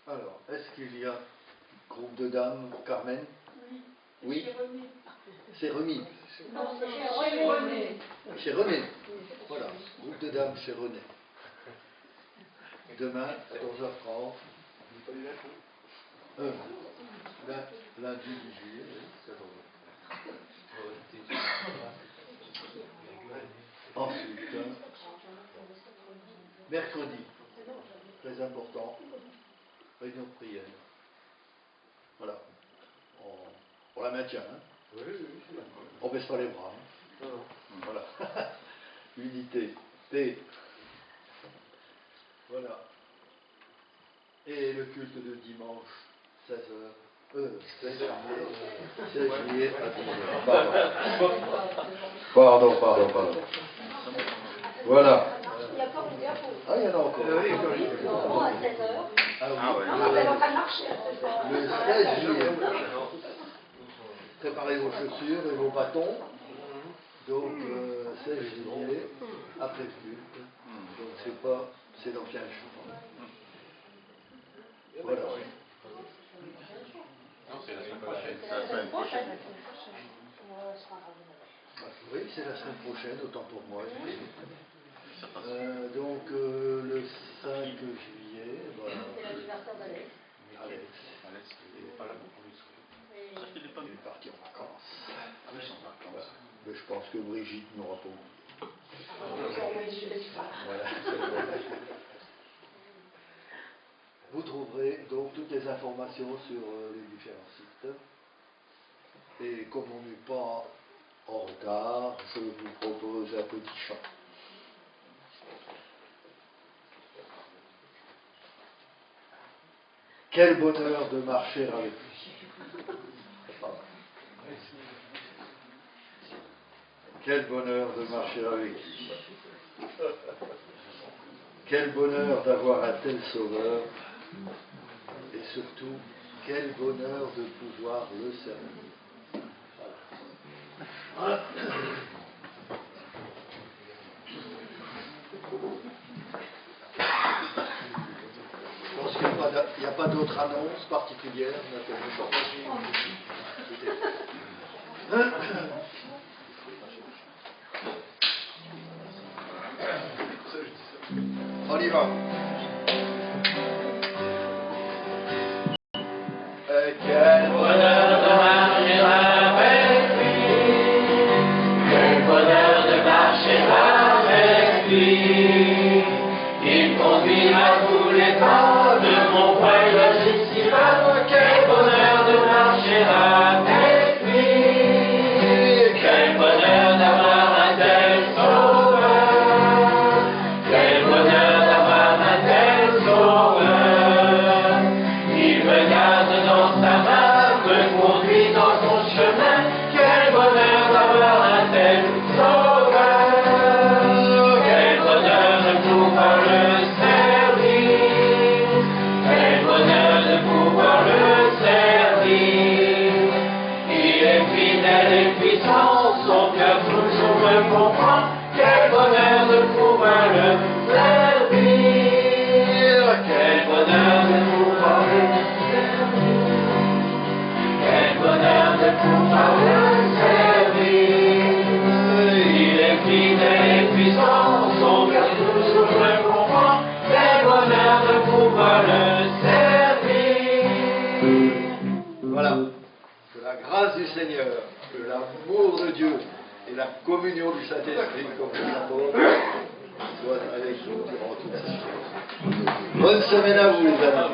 Alors, est-ce qu'il y a groupe de dames, Carmen? Oui. C'est remis. Non, c'est chez René. Chez René. Voilà, groupe de dames chez René. Demain, 14h30. Lundi 10 juillet, oui, 14h30. Ensuite, mercredi, très important, réunion de prière. Voilà. On la maintient, hein. On ne baisse pas les bras. Hein. Voilà. Unité, paix. Voilà. Et le culte de dimanche, 16h. 16 juillet à 10h. Pardon. Voilà. Il y a encore une diapo. Ah, il y en a encore. Non, à 16h. Ah oui. Non, elle est en train de marcher à 16h. Le 16 juillet. Préparez vos chaussures et vos bâtons. Donc, 16 juillet, après le culte. Donc, c'est dans 15 jours. Voilà. Non, c'est la semaine prochaine. C'est la semaine prochaine. Oui, c'est la semaine prochaine, autant pour moi. Donc, le 5 juillet, voilà. C'est l'anniversaire d'Alex. Alex. Il n'est pas là pour lui souhaiter. Il est parti en vacances. Voilà. Mais je pense que Brigitte n'aura pas oublié. Voilà. Vous trouverez donc toutes les informations sur les différents sites. Et comme on n'est pas en retard, je vous propose un petit chant. Quel bonheur de marcher avec lui. Quel bonheur de marcher avec lui. Quel bonheur d'avoir un tel sauveur. Et surtout, quel bonheur de pouvoir le servir. Voilà. Je pense qu'il n'y a pas d'autre annonce particulière. On y va. Quel bonheur de marcher avec lui, quel bonheur de marcher avec lui. Il conduira tous les temps de mon voyage ici-bas. Quel bonheur de marcher avec lui, quel bonheur d'avoir un tel sauveur, quel bonheur d'avoir un tel sauveur. Il me garde dans sa main, me conduit dans son chemin. Quel bonheur d'avoir un tel sauveur, quel bonheur de pouvoir le servir, quel bonheur de pouvoir le servir. Il est fidèle et puissant, son cœur toujours me comprend. Quel bonheur de pouvoir le servir, quel bonheur de pouvoir le servir, quel bonheur de pouvoir le servir. Il est fidèle et puissant, son cœur toujours me comprend. Quel bonheur de pouvoir le servir. Voilà. Que la grâce du Seigneur, que l'amour de Dieu et la communion du Saint-Esprit, comme je l'apôtre, soient avec nous durant toute cette chose. Bonne semaine à vous, les amis.